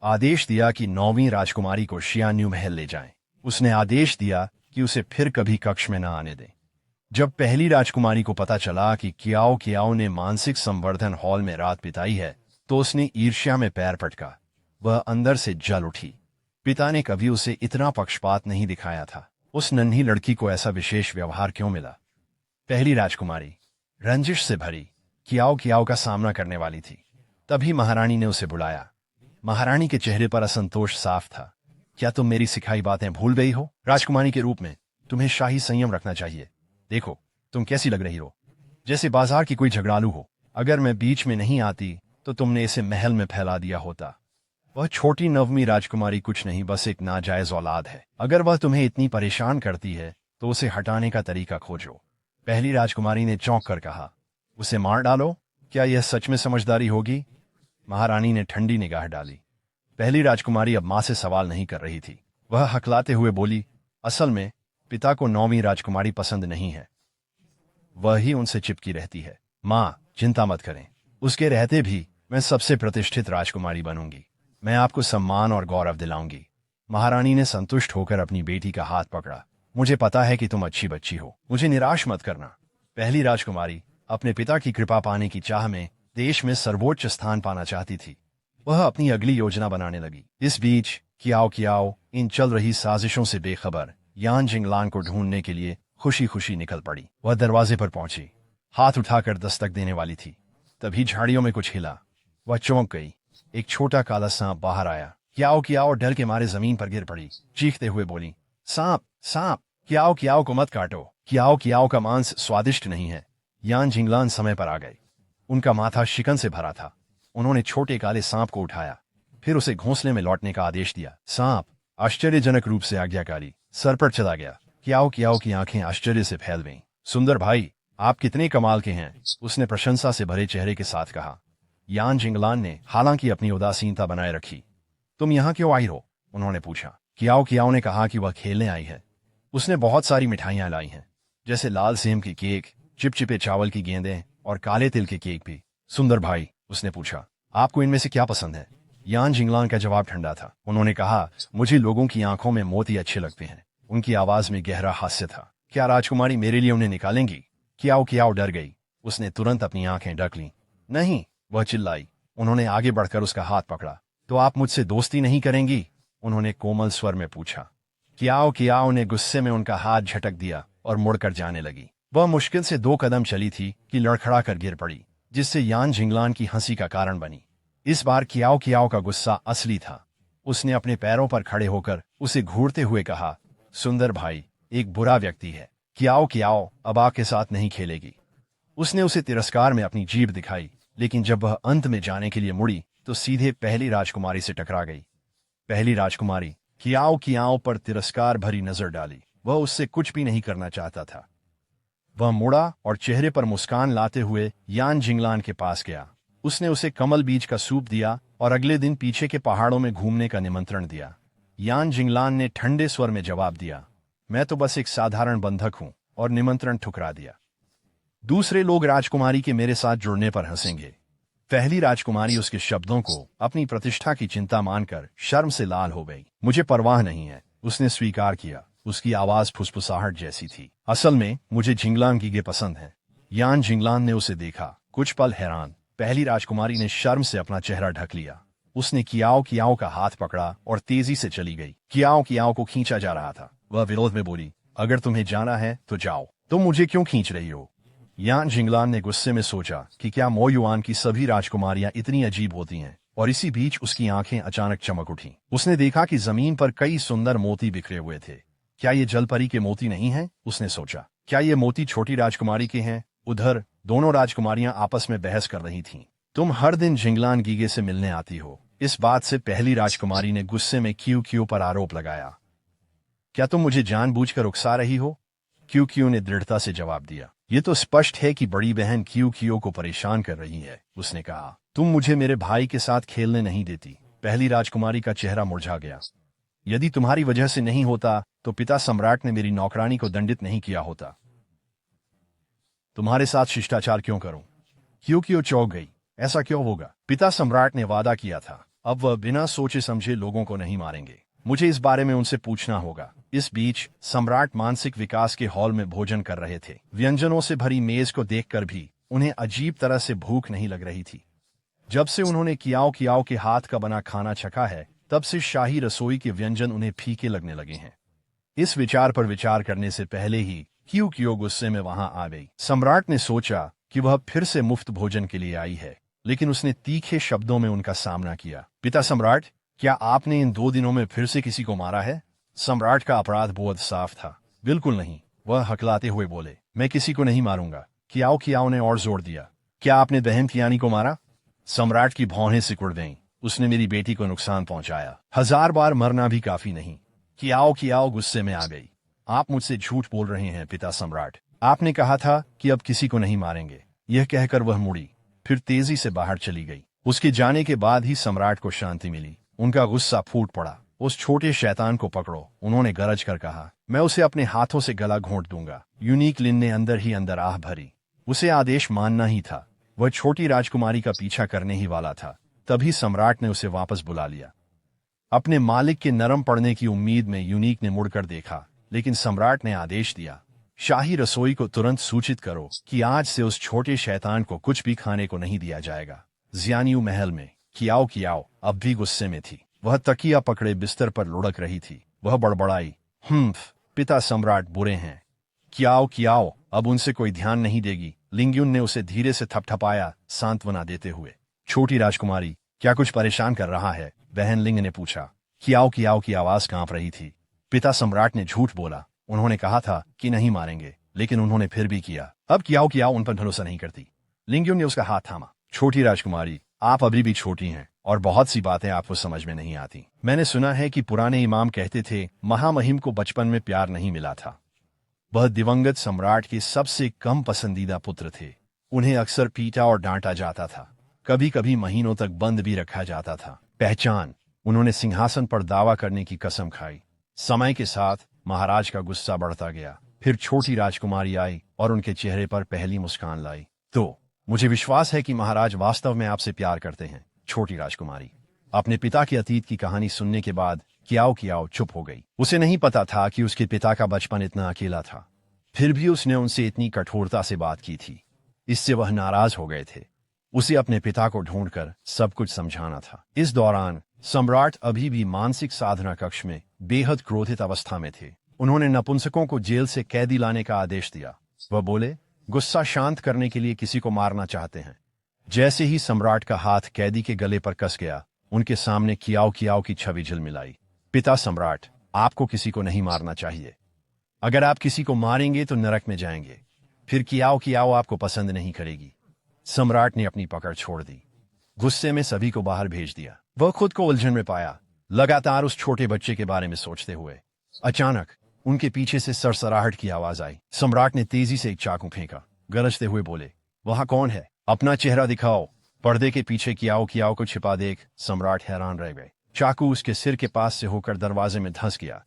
Speaker 1: आदेश दिया कि 9वीं राजकुमारी को शियान्यू महल ले जाएं। उसने आदेश दिया कि उसे फिर कभी कक्ष में न आने दें। जब पहली राजकुमारी को पता चला कि क्याओ क्याओ ने मानसिक संवर्धन हॉल में रात बिताई है, तो उसने ईर्ष्या में पैर पटका। वह अंदर से जल उठी। पिता ने कभी उसे इतना पक्षपात नहीं दिखाया था। उस नन्ही लड़की को ऐसा विशेष व्यवहार क्यों मिला? पहली राजकुमारी रंजिश से भरी क्याओ क्याओ का सामना करने वाली थी। तभी महारानी ने उसे बुलाया। महारानी के चेहरे पर असंतोष साफ था। क्या तुम मेरी सिखाई बातें भूल गई हो? राजकुमारी के रूप में तुम्हें शाही संयम रखना चाहिए। देखो, तुम कैसी लग रही हो, जैसे बाजार की कोई झगड़ालू हो। अगर मैं बीच में नहीं आती तो तुमने इसे महल में फैला दिया होता। वह छोटी 9वीं राजकुमारी कुछ नहीं, बस एक नाजायज औलाद है। अगर वह तुम्हें इतनी परेशान करती है तो उसे हटाने का तरीका खोजो। पहली राजकुमारी ने चौंक कर कहा, उसे मार डालो? क्या यह सच में समझदारी होगी? महारानी ने ठंडी निगाह डाली। पहली राजकुमारी अब मां से सवाल नहीं कर रही थी। वह हकलाते हुए बोली, असल में पिता को 9वीं राजकुमारी पसंद नहीं है। वह ही उनसे चिपकी रहती है। मां, चिंता मत करें, उसके रहते भी मैं सबसे प्रतिष्ठित राजकुमारी बनूंगी। मैं आपको सम्मान और गौरव दिलाऊंगी। महारानी ने संतुष्ट होकर अपनी बेटी का हाथ पकड़ा। मुझे पता है कि तुम अच्छी बच्ची हो, मुझे निराश मत करना। पहली राजकुमारी अपने पिता की कृपा पाने की चाह में देश में सर्वोच्च स्थान पाना चाहती थी। वह अपनी अगली योजना बनाने लगी। इस बीच क्याओ क्याओ इन चल रही साजिशों से बेखबर यान जिंगलान को ढूंढने के लिए खुशी खुशी निकल पड़ी। वह दरवाजे पर पहुंची, हाथ उठाकर दस्तक देने वाली थी। तभी झाड़ियों में कुछ हिला। वह चौंक गई। एक छोटा काला सांप बाहर आया। क्याओ क्याओ डर के मारे जमीन पर गिर पड़ी, चीखते हुए बोली, सांप सांप, क्याओ क्याओ को मत काटो। क्याओ क्याओ का मांस स्वादिष्ट नहीं है। यान जिंगलान समय पर आ गए। उनका माथा शिकन से भरा था। उन्होंने छोटे काले सांप को उठाया, फिर उसे घोंसले में लौटने का आदेश दिया। सांप आश्चर्यजनक रूप से आज्ञाकारी सर पर चला गया। क्याओ क्याओ की आंखें आश्चर्य से फैल गईं। सुंदर भाई, आप कितने कमाल के हैं, उसने प्रशंसा से भरे चेहरे के साथ कहा। यान जिंगलान ने हालांकि अपनी उदासीनता बनाए रखी। तुम यहाँ क्यों आई हो? उन्होंने पूछा। क्याओ क्याओ ने कहा कि वह खेलने आई है। उसने बहुत सारी मिठाइयां लाई हैं, जैसे लाल सेम के केक, चिपचिपे चावल की गेंदें और काले तिल के केक भी। सुंदर भाई, उसने पूछा, आपको इनमें से क्या पसंद है? यान जिंगलान का जवाब ठंडा था। उन्होंने कहा, मुझे लोगों की आंखों में मोती अच्छे लगते हैं। उनकी आवाज में गहरा हास्य था। क्या राजकुमारी मेरे लिए उन्हें निकालेंगी? क्याओ क्याओ डर गई। उसने तुरंत अपनी आंखें ढक लीं। नहीं, वह चिल्लाई। उन्होंने आगे बढ़कर उसका हाथ पकड़ा। तो आप मुझसे दोस्ती नहीं करेंगी? उन्होंने कोमल स्वर में पूछा। क्याओ क्याओ ने गुस्से में उनका हाथ झटक दिया और मुड़कर जाने लगी। वह मुश्किल से 2 कदम चली थी कि लड़खड़ा कर गिर पड़ी, जिससे यान जिंगलान की हंसी का कारण बनी। इस बार क्याओ क्याओ का गुस्सा असली था। उसने अपने पैरों पर खड़े होकर उसे घूरते हुए कहा, सुंदर भाई एक बुरा व्यक्ति है। क्याओ क्याओ अब आपके साथ नहीं खेलेगी। उसने उसे तिरस्कार में अपनी जीभ दिखाई, लेकिन जब वह अंत में जाने के लिए मुड़ी तो सीधे पहली राजकुमारी से टकरा गई। पहली राजकुमारी क्याओ क्याओ पर तिरस्कार भरी नजर डाली। वह उससे कुछ भी नहीं करना चाहता था। वह मुड़ा और चेहरे पर मुस्कान लाते हुए यान जिंगलान के पास गया। उसने उसे कमल बीज का सूप दिया और अगले दिन पीछे के पहाड़ों में घूमने का निमंत्रण दिया। यान जिंगलान ने ठंडे स्वर में जवाब दिया, मैं तो बस एक साधारण बंधक हूं, और निमंत्रण ठुकरा दिया। दूसरे लोग राजकुमारी के मेरे साथ जुड़ने पर हंसेंगे, पहली राजकुमारी उसके शब्दों को अपनी प्रतिष्ठा की चिंता मानकर शर्म से लाल हो गई। मुझे परवाह नहीं है, उसने स्वीकार किया। उसकी आवाज फुसफुसाहट जैसी थी। असल में मुझे झिंगलान गीगे पसंद है। यान झिंगलान ने उसे देखा, कुछ पल हैरान। पहली राजकुमारी ने शर्म से अपना चेहरा ढक लिया। उसने कियाओ कियाओ का हाथ पकड़ा और तेजी से चली गई। कियाओ कियाओ को खींचा जा रहा था। वह विरोध में बोली, अगर तुम्हें जाना है तो जाओ, तुम मुझे क्यों खींच रही हो? यान झिंगलान ने गुस्से में सोचा कि क्या मो युआन की सभी राजकुमारियां इतनी अजीब होती हैं, और इसी बीच उसकी आंखें अचानक चमक उठीं। उसने देखा कि जमीन पर कई सुंदर मोती बिखरे हुए थे। क्या ये जलपरी के मोती नहीं हैं? उसने सोचा। क्या ये मोती छोटी राजकुमारी के हैं? उधर दोनों राजकुमारियां आपस में बहस कर रही थीं। तुम हर दिन झिंगलान गीगे से मिलने आती हो। इस बात से पहली राजकुमारी ने गुस्से में क्यू क्यू पर आरोप लगाया। क्या तुम मुझे जानबूझकर उकसा रही हो? क्यू क्यू ने दृढ़ता से जवाब दिया। ये तो स्पष्ट है कि बड़ी बहन क्यू क्यू को परेशान कर रही है। उसने कहा, तुम मुझे मेरे भाई के साथ खेलने नहीं देती। पहली राजकुमारी का चेहरा मुरझा गया। यदि तुम्हारी वजह से नहीं होता तो पिता सम्राट ने मेरी नौकरानी को दंडित नहीं किया होता। तुम्हारे साथ शिष्टाचार क्यों करूं? क्यू क्यू चौंक गई। ऐसा क्यों होगा? पिता सम्राट ने वादा किया था, अब वह बिना सोचे समझे लोगों को नहीं मारेंगे। मुझे इस बारे में उनसे पूछना होगा। इस बीच सम्राट मानसिक विकास के हॉल में भोजन कर रहे थे। व्यंजनों से भरी मेज को देखकर भी उन्हें अजीब तरह से भूख नहीं लग रही थी। जब से उन्होंने कियाओ कियाओ के हाथ का बना खाना चखा है, तब से शाही रसोई के व्यंजन उन्हें फीके लगने लगे हैं। इस विचार पर विचार करने से पहले ही क्यू क्यू गुस्से में वहां आ गई। सम्राट ने सोचा कि वह फिर से मुफ्त भोजन के लिए आई है, लेकिन उसने तीखे शब्दों में उनका सामना किया। पिता सम्राट, क्या आपने इन 2 दिनों में फिर से किसी को मारा है? सम्राट का अपराध बोध साफ था। बिल्कुल नहीं, वह हकलाते हुए बोले। मैं किसी को नहीं मारूंगा। कियाओ कियाओ ने और जोर दिया। क्या आपने बहन कियानी को मारा? सम्राट की भौहें सिकुड़ गईं। उसने मेरी बेटी को नुकसान पहुंचाया। 1000 बार मरना भी काफी नहीं। कियाओ कियाओ गुस्से में आ गई। आप मुझसे झूठ बोल रहे हैं पिता सम्राट। आपने कहा था कि अब किसी को नहीं मारेंगे। यह कहकर वह मुड़ी, फिर तेजी से बाहर चली गई। उसके जाने के बाद ही सम्राट को शांति मिली। उनका गुस्सा फूट पड़ा। उस छोटे शैतान को पकड़ो, उन्होंने गरज कर कहा। मैं उसे अपने हाथों से गला घोंट दूंगा। यूनिक लिन ने अंदर ही अंदर आह भरी। उसे आदेश मानना ही था। वह छोटी राजकुमारी का पीछा करने ही वाला था। तभी सम्राट ने उसे वापस बुला लिया। अपने मालिक के नरम पड़ने की उम्मीद में यूनिक ने मुड़कर देखा, लेकिन सम्राट ने आदेश दिया, शाही रसोई को तुरंत सूचित करो कि आज से उस छोटे शैतान को कुछ भी खाने को नहीं दिया जाएगा। जियानियू महल में कियाओ कियाओ अब भी गुस्से में थी। वह तकिया पकड़े बिस्तर पर लुढ़क रही थी। वह बड़बड़ाई, पिता सम्राट बुरे हैं। कियाओ कियाओ अब उनसे कोई ध्यान नहीं देगी। लिंग्युन ने उसे धीरे से थपथपाया, सांत्वना देते हुए। छोटी राजकुमारी, क्या कुछ परेशान कर रहा है? बहन लिंग ने पूछा। कियाओ कियाओ की आवाज कांप रही थी। पिता सम्राट ने झूठ बोला। उन्होंने कहा था कि नहीं मारेंगे, लेकिन उन्होंने फिर भी किया। अब कियाओ कियाओ उन पर भरोसा नहीं करती। लिंग्युन ने उसका हाथ थामा। छोटी राजकुमारी, आप अभी भी छोटी हैं और बहुत सी बातें आपको समझ में नहीं आती। मैंने सुना है कि पुराने इमाम कहते थे महामहिम को बचपन में प्यार नहीं मिला था। वह दिवंगत सम्राट के सबसे कम पसंदीदा पुत्र थे। उन्हें अक्सर पीटा और डांटा जाता था। कभी कभी महीनों तक बंद भी रखा जाता था। पहचान, उन्होंने सिंहासन पर दावा करने की कसम खाई। समय के साथ महाराज का गुस्सा बढ़ता गया। फिर छोटी राजकुमारी आई और उनके चेहरे पर पहली मुस्कान लाई। तो मुझे विश्वास है कि महाराज वास्तव में आपसे प्यार करते हैं। छोटी राजकुमारी अपने पिता के अतीत की कहानी सुनने के बाद कियाओ कियाओ चुप हो गई। उसे नहीं पता था कि उसके पिता का बचपन इतना अकेला था। फिर भी उसने उनसे इतनी कठोरता से बात की थी। इससे वह नाराज हो गए थे। उसे अपने पिता को ढूंढकर सब कुछ समझाना था। इस दौरान सम्राट अभी भी मानसिक साधना कक्ष में बेहद क्रोधित अवस्था में थे। उन्होंने नपुंसकों को जेल से कैदी लाने का आदेश दिया। वह बोले, गुस्सा शांत करने के लिए किसी को मारना चाहते हैं। जैसे ही सम्राट का हाथ कैदी के गले पर कस गया, उनके सामने कियाओ कियाओ की छवि झिलमिलाई। पिता सम्राट, आपको किसी को नहीं मारना चाहिए। अगर आप किसी को मारेंगे तो नरक में जाएंगे। फिर कियाओ कियाओ आपको पसंद नहीं करेगी। सम्राट ने अपनी पकड़ छोड़ दी। गुस्से में सभी को बाहर भेज दिया। वह खुद को उलझन में पाया, लगातार उस छोटे बच्चे के बारे में सोचते हुए। अचानक उनके पीछे से सरसराहट की आवाज आई। सम्राट ने तेजी से एक चाकू फेंका। गरजते हुए बोले, वहां कौन है? अपना चेहरा दिखाओ। पर्दे के पीछे कियाओ कियाओ को छिपा देख सम्राट हैरान रह गए। चाकू उसके सिर के पास से होकर दरवाजे में धंस गया।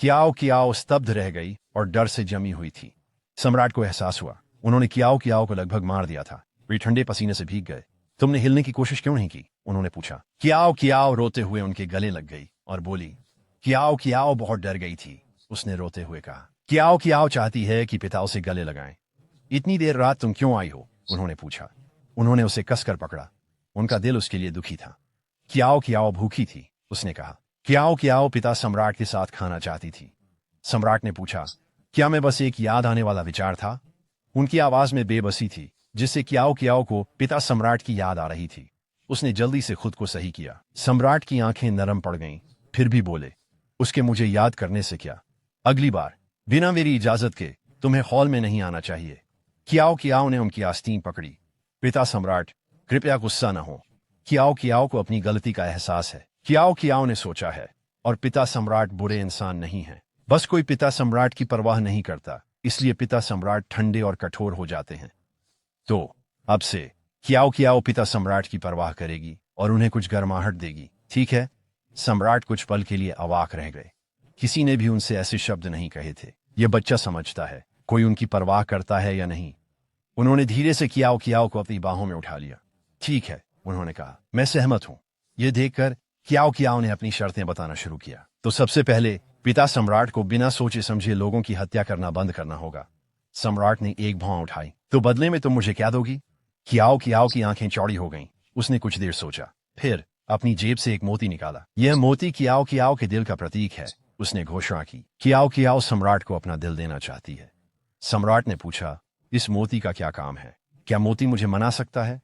Speaker 1: कियाओ कियाओ स्तब्ध रह गई और डर से जमी हुई थी। सम्राट को एहसास हुआ उन्होंने कियाओ कियाओ को लगभग मार दिया था। वे ठंडे पसीने से भीग गए। तुमने हिलने की कोशिश क्यों नहीं की? उन्होंने पूछा। कियाओ कियाओ रोते हुए उनके गले लग गई और बोली। कियाओ कियाओ बहुत डर गई थी। उसने रोते हुए कहा। कियाओ कियाओ चाहती है कि पिता उसे गले लगाएं। इतनी देर रात तुम क्यों आई हो? उन्होंने पूछा। उन्होंने उसे कसकर पकड़ा। उनका दिल उसके लिए दुखी था। कियाओ कियाओ भूखी थी। उसने कहा। कियाओ कियाओ पिता सम्राट के साथ खाना चाहती थी। सम्राट ने पूछा। क्या मैं बस एक याद आने वाला विचार था? उनकी आवाज में बेबसी थी, जिससे कियाओ कियाओ को पिता सम्राट की याद आ रही थी। उसने जल्दी से खुद को सही किया। सम्राट की आंखें नरम पड़ गईं, फिर भी बोले। उसके मुझे याद करने से क्या? अगली बार बिना मेरी इजाजत के तुम्हें हॉल में नहीं आना चाहिए। कियाओ कियाओ ने उनकी आस्तीन पकड़ी। पिता सम्राट, कृपया गुस्सा न हो। कियाओ कियाओ को अपनी गलती का एहसास है। कियाओ कियाओ ने सोचा है, और पिता सम्राट बुरे इंसान नहीं है। बस कोई पिता सम्राट की परवाह नहीं करता, इसलिए पिता सम्राट ठंडे और कठोर हो जाते हैं। तो अब से कियाओ कियाओ पिता सम्राट की परवाह करेगी और उन्हें कुछ गर्माहट देगी, ठीक है? सम्राट कुछ पल के लिए अवाक रह गए। किसी ने भी उनसे ऐसे शब्द नहीं कहे थे। यह बच्चा समझता है कोई उनकी परवाह करता है या नहीं। उन्होंने धीरे से कियाओ कियाओ को अपनी बाहों में उठा लिया। ठीक है, उन्होंने कहा, मैं सहमत हूं। यह देखकर कियाओ कियाओ ने अपनी शर्तें बताना शुरू किया। तो सबसे पहले पिता सम्राट को बिना सोचे समझे लोगों की हत्या करना बंद करना होगा। सम्राट ने एक भौं उठाई। तो बदले में तुम मुझे क्या दोगी? कियाओ कियाओ की आंखें चौड़ी हो गईं। उसने कुछ देर सोचा, फिर अपनी जेब से एक मोती निकाला। यह मोती कियाओ कियाओ के दिल का प्रतीक है। उसने घोषणा की। कियाओ कियाओ सम्राट को अपना दिल देना चाहती है। सम्राट ने पूछा, इस मोती का क्या काम है? क्या मोती मुझे मना सकता है?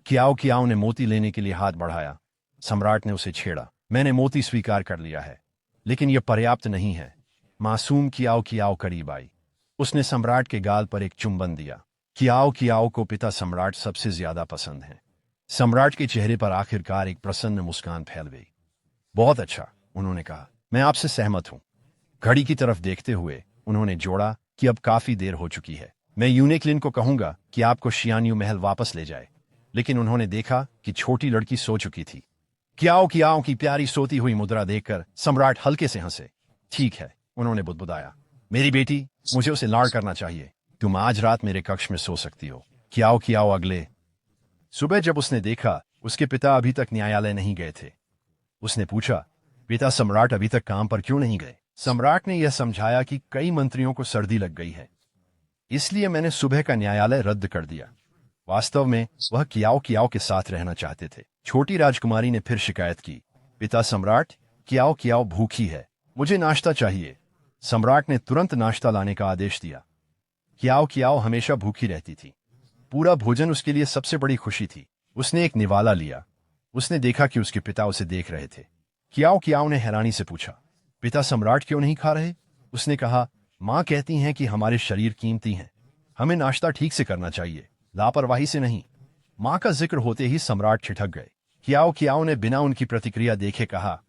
Speaker 1: कियाओ कियाओ ने मोती लेने के लिए हाथ बढ़ाया। सम्राट ने उसे छेड़ा। मैंने मोती स्वीकार कर लिया है, लेकिन यह पर्याप्त नहीं है। मासूम कियाओ कियाओ करीब आई। उसने सम्राट के गाल पर एक चुंबन दिया। कियाओ कियाओ को पिता सम्राट सबसे ज्यादा पसंद है। सम्राट के चेहरे पर आखिरकार एक प्रसन्न मुस्कान फैल गई। बहुत अच्छा, उन्होंने कहा, मैं आपसे सहमत हूं। घड़ी की तरफ देखते हुए उन्होंने जोड़ा कि अब काफी देर हो चुकी है। मैं यूनेक्लिन को कहूंगा कि आपको शियान्यू महल वापस ले जाए। लेकिन उन्होंने देखा कि छोटी लड़की सो चुकी थी। कियाओ कियाओ की प्यारी सोती हुई मुद्रा देखकर सम्राट हल्के से हंसे। ठीक है, उन्होंने बुदबुदाया, मेरी बेटी, मुझे उसे लाड़ करना चाहिए। तुम आज रात मेरे कक्ष में सो सकती हो। कियाओ कियाओ अगले सुबह जब उसने देखा उसके पिता अभी तक न्यायालय नहीं गए थे, उसने पूछा, पिता सम्राट अभी तक काम पर क्यों नहीं गए? सम्राट ने यह समझाया कि कई मंत्रियों को सर्दी लग गई है, इसलिए मैंने सुबह का न्यायालय रद्द कर दिया। वास्तव में वह कियाओ कियाओ के साथ रहना चाहते थे। छोटी राजकुमारी ने फिर शिकायत की, पिता सम्राट, कियाओ कियाओ भूखी है, मुझे नाश्ता चाहिए। सम्राट ने तुरंत नाश्ता लाने का आदेश दिया। कियाओ कियाओ हमेशा भूखी रहती थी। पूरा भोजन उसके लिए सबसे बड़ी खुशी थी। उसने एक निवाला लिया। उसने देखा कि उसके पिता उसे देख रहे थे। कियाओ कियाओ ने हैरानी से पूछा, पिता सम्राट क्यों नहीं खा रहे? उसने कहा, माँ कहती हैं कि हमारे शरीर कीमती हैं, हमें नाश्ता ठीक से करना चाहिए, लापरवाही से नहीं। माँ का जिक्र होते ही सम्राट ठिठक गए। कियाओ कियाओ ने बिना उनकी प्रतिक्रिया देखे कहा,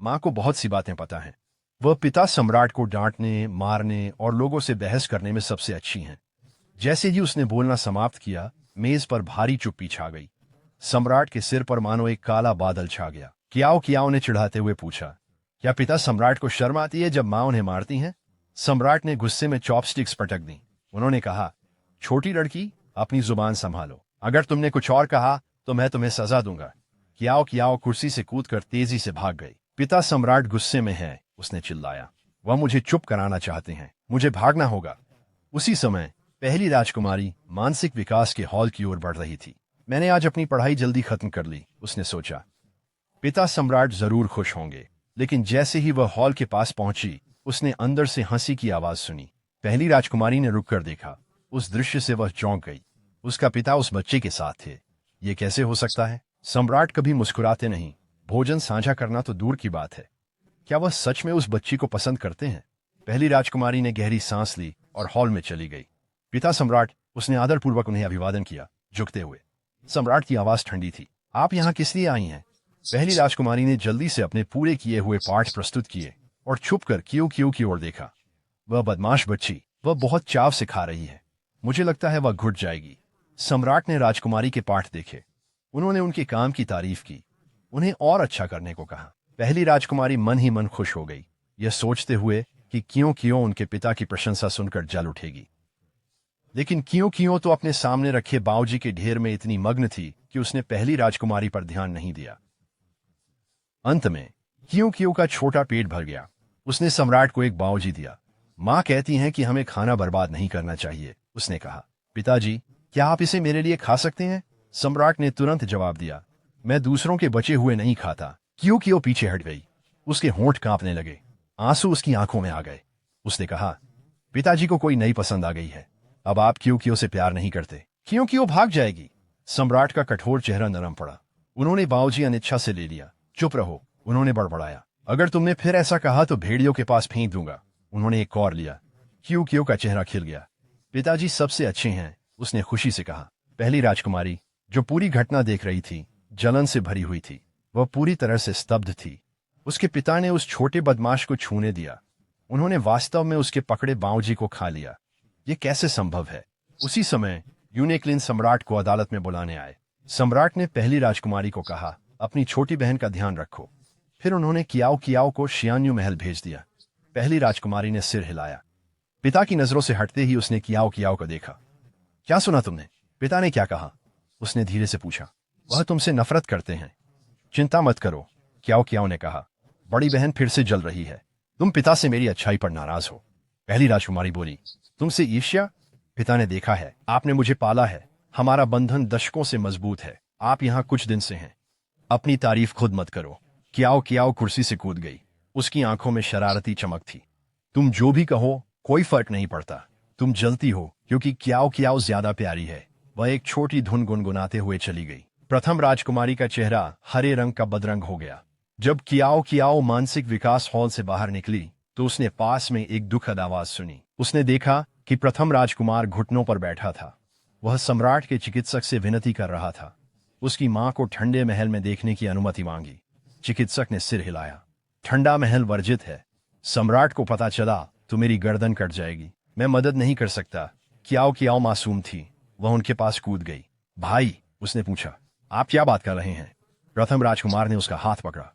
Speaker 1: माँ को बहुत सी बातें पता हैं। वह पिता सम्राट को डांटने, मारने और लोगों से बहस करने में सबसे अच्छी हैं। जैसे ही उसने बोलना समाप्त किया, मेज पर भारी चुप्पी छा गई। सम्राट के सिर पर मानो एक काला बादल छा गया। कियाओ कियाओ ने चिढ़ाते हुए पूछा, क्या पिता सम्राट को शर्म आती है जब माँ उन्हें मारती हैं? सम्राट ने गुस्से में चॉपस्टिक्स पटक दी। उन्होंने कहा, छोटी लड़की, अपनी जुबान संभालो। अगर तुमने कुछ और कहा तो मैं तुम्हें सजा दूंगा। कियाओ कियाओ कुर्सी से कूदकर तेजी से भाग गई। पिता सम्राट गुस्से में है, उसने चिल्लाया। वह मुझे चुप कराना चाहते हैं, मुझे भागना होगा। उसी समय पहली राजकुमारी मानसिक विकास के हॉल की ओर बढ़ रही थी। मैंने आज अपनी पढ़ाई जल्दी खत्म कर ली, उसने सोचा। पिता सम्राट जरूर खुश होंगे। लेकिन जैसे ही वह हॉल के पास पहुंची, उसने अंदर से हंसी की आवाज सुनी। पहली राजकुमारी ने रुककर देखा। उस दृश्य से वह चौंक गई। उसका पिता उस बच्चे के साथ थे। ये कैसे हो सकता है? सम्राट कभी मुस्कुराते नहीं, भोजन साझा करना तो दूर की बात है। क्या वह सच में उस बच्ची को पसंद करते हैं? पहली राजकुमारी ने गहरी सांस ली और हॉल में चली गई। पिता सम्राट, उसने आदरपूर्वक उन्हें अभिवादन किया, झुकते हुए। सम्राट की आवाज ठंडी थी। आप यहाँ किस लिए आई हैं? पहली राजकुमारी ने जल्दी से अपने पूरे किए हुए पाठ प्रस्तुत किए और छुपकर कियो कियो की ओर देखा। वह बदमाश बच्ची, वह बहुत चाव से खा रही है। मुझे लगता है वह घुट जाएगी। सम्राट ने राजकुमारी के पाठ देखे। उन्होंने उनके काम की तारीफ की, उन्हें और अच्छा करने को कहा। पहली राजकुमारी मन ही मन खुश हो गई, यह सोचते हुए कि क्यों उनके पिता की प्रशंसा सुनकर जल उठेगी। लेकिन क्यों क्यों तो अपने सामने रखे बावजी के ढेर में इतनी मग्न थी कि उसने पहली राजकुमारी पर ध्यान नहीं दिया। अंत में क्यों क्यों का छोटा पेट भर गया। उसने सम्राट को एक बावजी दिया। माँ कहती हैं कि हमें खाना बर्बाद नहीं करना चाहिए, उसने कहा। पिताजी, क्या आप इसे मेरे लिए खा सकते हैं? सम्राट ने तुरंत जवाब दिया, मैं दूसरों के बचे हुए नहीं खाता। क्यों क्यों पीछे हट गई। उसके होंठ कांपने लगे, आंसू उसकी आंखों में आ गए। उसने कहा, पिताजी को कोई नई पसंद आ गई है। अब आप क्यों क्यों से प्यार नहीं करते। क्यों क्यों भाग जाएगी। सम्राट का कठोर चेहरा नरम पड़ा। उन्होंने बावजी अनिच्छा से ले लिया। चुप रहो, उन्होंने बड़बड़ाया। अगर तुमने फिर ऐसा कहा तो भेड़ियों के पास फेंक दूंगा। उन्होंने एक और लिया। क्यों क्यों का चेहरा खिल गया। पिताजी सबसे अच्छे हैं, उसने खुशी से कहा। पहली राजकुमारी, जो पूरी घटना देख रही थी, जलन से भरी हुई थी। वह पूरी तरह से स्तब्ध थी। उसके पिता ने उस छोटे बदमाश को छूने दिया। उन्होंने वास्तव में उसके पकड़े बावजी को खा लिया। ये कैसे संभव है। उसी समय यूनेक्लिन सम्राट को अदालत में बुलाने आए। सम्राट ने पहली राजकुमारी को कहा, अपनी छोटी बहन का ध्यान रखो। फिर उन्होंने कियाओ कियाओ को शियान्यू महल भेज दिया। पहली राजकुमारी ने सिर हिलाया। पिता की नजरों से हटते ही उसने कियाओ कियाओ को देखा। क्या सुना तुमने? पिता ने क्या कहा? उसने धीरे से पूछा। वह तुमसे नफरत करते हैं। चिंता मत करो, कियाओ कियाओ ने कहा। बड़ी बहन फिर से जल रही है। तुम पिता से मेरी अच्छाई पर नाराज हो। पहली राजकुमारी बोली, तुमसे ईर्ष्या? पिता ने देखा है, आपने मुझे पाला है। हमारा बंधन दशकों से मजबूत है। आप यहाँ कुछ दिन से हैं। अपनी तारीफ खुद मत करो। कियाओ कियाओ कुर्सी से कूद गई। उसकी आंखों में शरारती चमक थी। तुम जो भी कहो, कोई फर्क नहीं पड़ता। तुम जलती हो क्योंकि कियाओ कियाओ ज्यादा प्यारी है। वह एक छोटी धुन गुनगुनाते हुए चली गई। प्रथम राजकुमारी का चेहरा हरे रंग का बदरंग हो गया। जब कियाओ कियाओ मानसिक विकास हॉल से बाहर निकली तो उसने पास में एक दुखद आवाज सुनी। उसने देखा कि प्रथम राजकुमार घुटनों पर बैठा था। वह सम्राट के चिकित्सक से विनती कर रहा था। उसकी मां को ठंडे महल में देखने की अनुमति मांगी। चिकित्सक ने सिर हिलाया। ठंडा महल वर्जित है। सम्राट को पता चला तो मेरी गर्दन कट जाएगी। मैं मदद नहीं कर सकता। कियाओ कियाओ मासूम थी। वह उनके पास कूद गई। भाई, उसने पूछा, आप क्या बात कर रहे हैं? प्रथम राजकुमार ने उसका हाथ पकड़ा।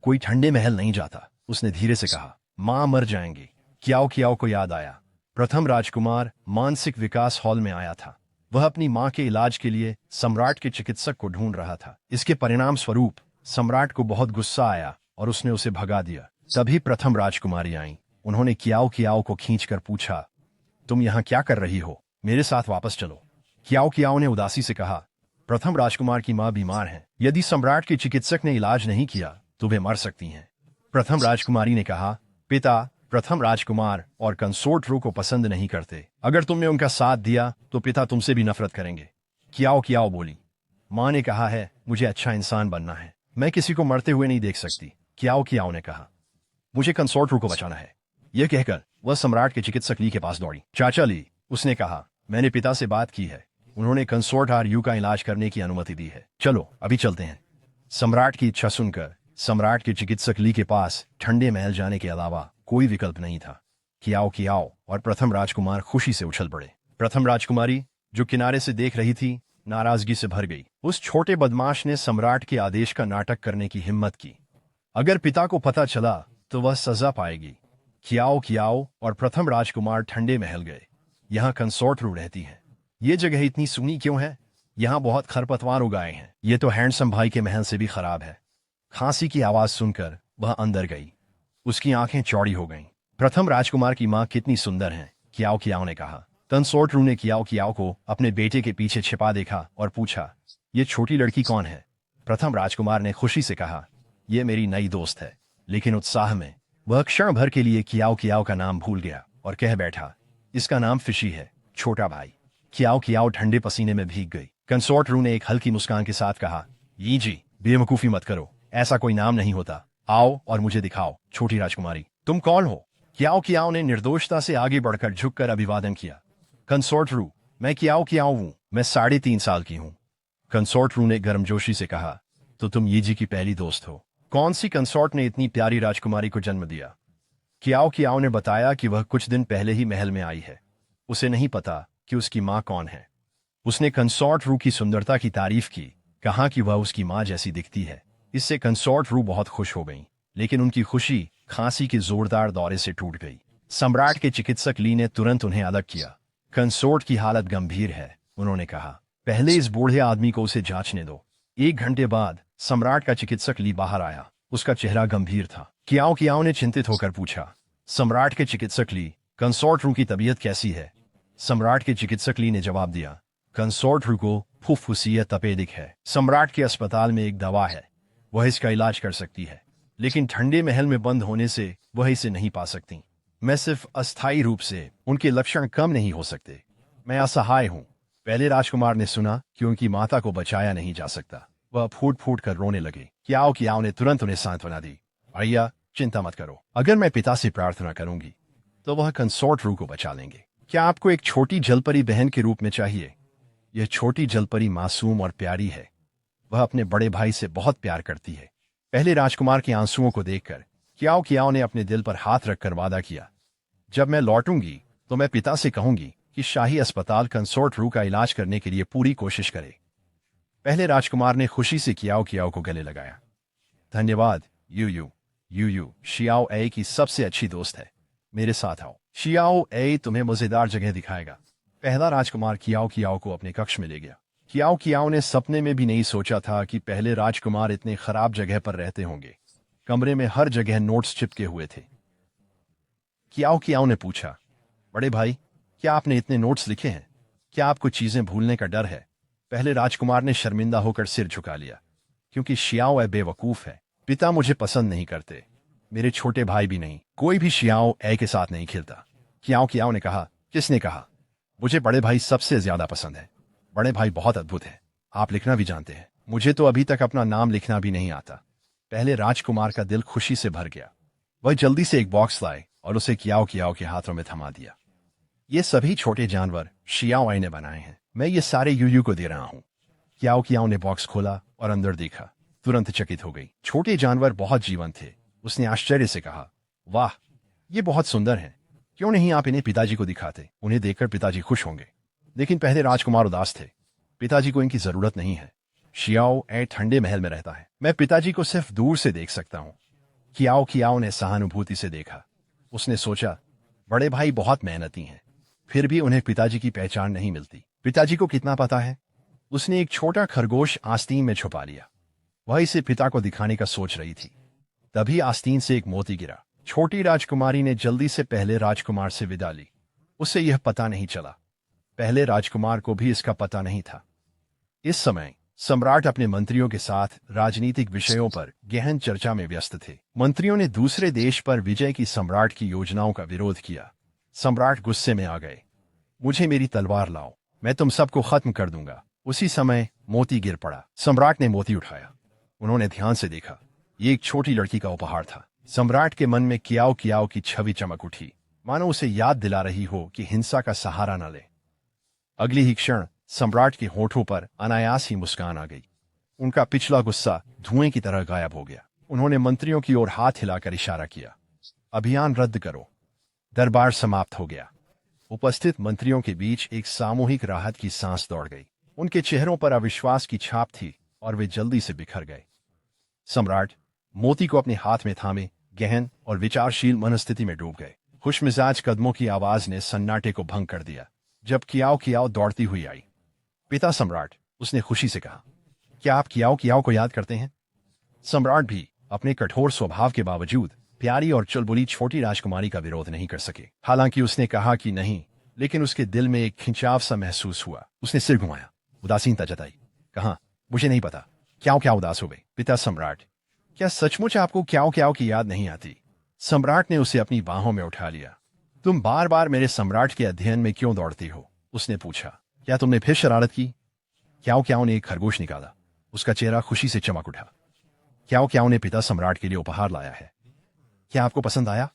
Speaker 1: कोई ठंडे महल नहीं जाता, उसने धीरे से कहा। मां मर जाएंगी। कियाओ कियाओ को याद आया। प्रथम राजकुमार मानसिक विकास हॉल में आया था। वह अपनी मां के इलाज के लिए सम्राट के चिकित्सक को ढूंढ रहा था। इसके परिणाम स्वरूप सम्राट को बहुत गुस्सा आया और उसने उसे भगा दिया। तभी प्रथम राजकुमारी आई। उन्होंने कियाओ कियाओ को खींचकर पूछा, तुम यहाँ क्या कर रही हो? मेरे साथ वापस चलो। कियाओ कियाओ ने उदासी से कहा, प्रथम राजकुमार की मां बीमार है। यदि सम्राट के चिकित्सक ने इलाज नहीं किया तो वे मर सकती हैं। प्रथम राजकुमारी ने कहा, पिता प्रथम राजकुमार और कंसोर्ट रू को पसंद नहीं करते। अगर तुमने उनका साथ दिया तो पिता तुमसे भी नफरत करेंगे। कियाओ कियाओ बोली, मां ने कहा है मुझे अच्छा इंसान बनना है। मैं किसी को मरते हुए नहीं देख सकती। कियाओ कियाओ ने कहा, मुझे कंसोर्ट रू को बचाना है। यह कहकर वह सम्राट के चिकित्सक ली के पास दौड़ी। चाचा ली, उसने कहा, मैंने पिता से बात की है। उन्होंने कंसोर्ट आर यू का इलाज करने की अनुमति दी है। चलो अभी चलते हैं। सम्राट की इच्छा सुनकर सम्राट के चिकित्सक ली के पास ठंडे महल जाने के अलावा कोई विकल्प नहीं था। कियाओ कियाओ और प्रथम राजकुमार खुशी से उछल पड़े। प्रथम राजकुमारी, जो किनारे से देख रही थी, नाराजगी से भर गई। उस छोटे बदमाश ने सम्राट के आदेश का नाटक करने की हिम्मत की। अगर पिता को पता चला तो वह सजा पाएगी। कियाओ कियाओ और प्रथम राजकुमार ठंडे महल गए। यहाँ कंसोर्ट रू रहती है। ये जगह इतनी सूनी क्यों है? यहाँ बहुत खरपतवार उगाए हैं। ये तो हैंडसम भाई के महल से भी खराब है। खांसी की आवाज सुनकर वह अंदर गई। उसकी आंखें चौड़ी हो गईं। प्रथम राजकुमार की मां कितनी सुंदर है, कियाओ कियाओ ने कहा। कंसोर्ट रू ने कियाओ कियाओ को अपने बेटे के पीछे छिपा देखा और पूछा, ये छोटी लड़की कौन है? प्रथम राजकुमार ने खुशी से कहा, यह मेरी नई दोस्त है। लेकिन उत्साह में वह क्षण भर के लिए कियाओ कियाओ का नाम भूल गया और कह बैठा, इसका नाम फिशी है, छोटा भाई। कियाओ कियाओ ठंडे पसीने में भीग गई। कंसोर्ट रू ने एक हल्की मुस्कान के साथ कहा, ये जी, बेवकूफी मत करो। ऐसा कोई नाम नहीं होता। आओ और मुझे दिखाओ। छोटी राजकुमारी, तुम कौन हो? कियाओ कियाओ ने निर्दोषता से आगे बढ़कर झुककर अभिवादन किया। कंसोर्ट रू, मैं कियाओ कियाओ हूँ। मैं 3.5 साल की हूँ। कंसोर्ट रू ने गर्मजोशी से कहा, तो तुम ये जी की पहली दोस्त हो? कौन सी कंसोर्ट ने इतनी प्यारी राजकुमारी को जन्म दिया? कियाओ कियाओ ने बताया कि वह कुछ दिन पहले ही महल में आई है। उसे नहीं पता कि उसकी माँ कौन है। उसने कंसोर्ट रू की सुंदरता की तारीफ की, कहा कि वह उसकी माँ जैसी दिखती है। इससे कंसोर्ट रू बहुत खुश हो गई। लेकिन उनकी खुशी खांसी के जोरदार दौरे से टूट गई। सम्राट के चिकित्सक ली ने तुरंत उन्हें अलग किया। कंसोर्ट की हालत गंभीर है, उन्होंने कहा। पहले इस बूढ़े आदमी को उसे जांचने दो। 1 घंटे बाद सम्राट का चिकित्सक ली बाहर आया। उसका चेहरा गंभीर था। कियाओ कियाओ ने चिंतित होकर पूछा। सम्राट के चिकित्सक ली, कंसोर्ट रू की तबीयत कैसी है? सम्राट के चिकित्सक ली ने जवाब दिया, कंसोर्ट रू को फुफ्फुसीय तपेदिक है। सम्राट के अस्पताल में एक दवा है, वह इसका इलाज कर सकती है, लेकिन ठंडे महल में बंद होने से वह इसे नहीं पा सकती। मैं सिर्फ अस्थायी रूप से उनके लक्षण कम नहीं हो सकते। मैं असहाय हूँ। पहले राजकुमार ने सुना कि उनकी माता को बचाया नहीं जा सकता। वह फूट फूट कर रोने लगे। कियाओ कियाओ ने तुरंत उन्हें सांत्वना दी। भैया, चिंता मत करो, अगर मैं पिता से प्रार्थना करूंगी तो वह कंसोर्ट रू को बचा लेंगे। क्या आपको एक छोटी जलपरी बहन के रूप में चाहिए? यह छोटी जलपरी मासूम और प्यारी है। वह अपने बड़े भाई से बहुत प्यार करती है। पहले राजकुमार के आंसुओं को देखकर कियाओ कियाओ ने अपने दिल पर हाथ रखकर वादा किया, जब मैं लौटूंगी तो मैं पिता से कहूंगी कि शाही अस्पताल कंसोर्ट रू का इलाज करने के लिए पूरी कोशिश करे। पहले राजकुमार ने खुशी से कियाओ कियाओ को गले लगाया। धन्यवाद यू यू। यू यू शियाओ ए की सबसे अच्छी दोस्त है। मेरे साथ आओ। शियाओ ए तुम्हें मजेदार जगह दिखाएगा। पहला राजकुमार कियाओ कियाओ को अपने कक्ष में ले गया। कियाओ कियाओ ने सपने में भी नहीं सोचा था कि पहले राजकुमार इतने खराब जगह पर रहते होंगे। कमरे में हर जगह नोट्स चिपके हुए थे। कियाओ कियाओ ने पूछा, बड़े भाई, क्या आपने इतने नोट्स लिखे हैं? क्या आपको चीजें भूलने का डर है? पहले राजकुमार ने शर्मिंदा होकर सिर झुका लिया, क्योंकि शियाओ ए बेवकूफ है। पिता मुझे पसंद नहीं करते, मेरे छोटे भाई भी नहीं, कोई भी शियाओ ए के साथ नहीं खेलता। कियाओ कियाओ ने कहा, किसने कहा? मुझे बड़े भाई सबसे ज्यादा पसंद है। बड़े भाई बहुत अद्भुत है। आप लिखना भी जानते हैं। मुझे तो अभी तक अपना नाम लिखना भी नहीं आता। पहले राजकुमार का दिल खुशी से भर गया। वह जल्दी से एक बॉक्स लाए और उसे कियाओ कियाओ के हाथों में थमा दिया। ये सभी छोटे जानवर शियाओ आई ने बनाए हैं। मैं ये सारे यूयू को दे रहा हूँ। कियाओ कियाओ ने बॉक्स खोला और अंदर देखा। तुरंत चकित हो गई। छोटे जानवर बहुत जीवंत थे। उसने आश्चर्य से कहा, वाह, ये बहुत सुंदर हैं। क्यों नहीं आप इन्हें पिताजी को दिखाते? उन्हें देखकर पिताजी खुश होंगे। लेकिन पहले राजकुमार उदास थे। पिताजी को इनकी जरूरत नहीं है। शियाओ ए ठंडे महल में रहता है। मैं पिताजी को सिर्फ दूर से देख सकता हूँ। कियाओ कियाओ ने सहानुभूति से देखा। उसने सोचा, बड़े भाई बहुत मेहनती हैं, फिर भी उन्हें पिताजी की पहचान नहीं मिलती। पिताजी को कितना पता है? उसने एक छोटा खरगोश आस्तीन में छुपा लिया। वह इसे पिता को दिखाने का सोच रही थी। तभी आस्तीन से एक मोती गिरा। छोटी राजकुमारी ने जल्दी से पहले राजकुमार से विदा ली। उसे यह पता नहीं चला। पहले राजकुमार को भी इसका पता नहीं था। इस समय सम्राट अपने मंत्रियों के साथ राजनीतिक विषयों पर गहन चर्चा में व्यस्त थे। मंत्रियों ने दूसरे देश पर विजय की सम्राट की योजनाओं का विरोध किया। सम्राट गुस्से में आ गए। मुझे मेरी तलवार लाओ, मैं तुम सबको खत्म कर दूंगा। उसी समय मोती गिर पड़ा। सम्राट ने मोती उठाया। उन्होंने ध्यान से देखा। ये एक छोटी लड़की का उपहार था। सम्राट के मन में कियाओ कियाओ की छवि चमक उठी, मानो उसे याद दिला रही हो कि हिंसा का सहारा न ले। अगली ही क्षण सम्राट के होठों पर अनायास ही मुस्कान आ गई। उनका पिछला गुस्सा धुएं की तरह गायब हो गया। उन्होंने मंत्रियों की ओर हाथ हिलाकर इशारा किया, अभियान रद्द करो। दरबार समाप्त हो गया। उपस्थित मंत्रियों के बीच एक सामूहिक राहत की सांस दौड़ गई। उनके चेहरों पर अविश्वास की छाप थी और वे जल्दी से बिखर गए। सम्राट मोती को अपने हाथ में थामे गहन और विचारशील मनस्थिति में डूब गए। खुशमिजाज कदमों की आवाज ने सन्नाटे को भंग कर दिया। जब कियाओ कियाओ दौड़ती हुई आई, पिता सम्राट, उसने खुशी से कहा, क्या आप कियाओ कियाओ को याद करते हैं? सम्राट भी अपने कठोर स्वभाव के बावजूद प्यारी और चुलबुली छोटी राजकुमारी का विरोध नहीं कर सके। हालांकि उसने कहा कि नहीं, लेकिन उसके दिल में एक खिंचाव सा महसूस हुआ। उसने सिर घुमाया, उदासीनता जताई, कहा, मुझे नहीं पता। क्याओ क्या उदास हो गई। पिता सम्राट, क्या सचमुच आपको क्याओ क्याओ की याद नहीं आती? सम्राट ने उसे अपनी बाहों में उठा लिया। तुम बार बार मेरे सम्राट के अध्ययन में क्यों दौड़ती हो? उसने पूछा। क्या तुमने फिर शरारत की? क्याओ क्याओ ने एक खरगोश निकाला। उसका चेहरा खुशी से चमक उठा। क्याओ क्याओ ने पिता सम्राट के लिए उपहार लाया है। क्या आपको पसंद आया?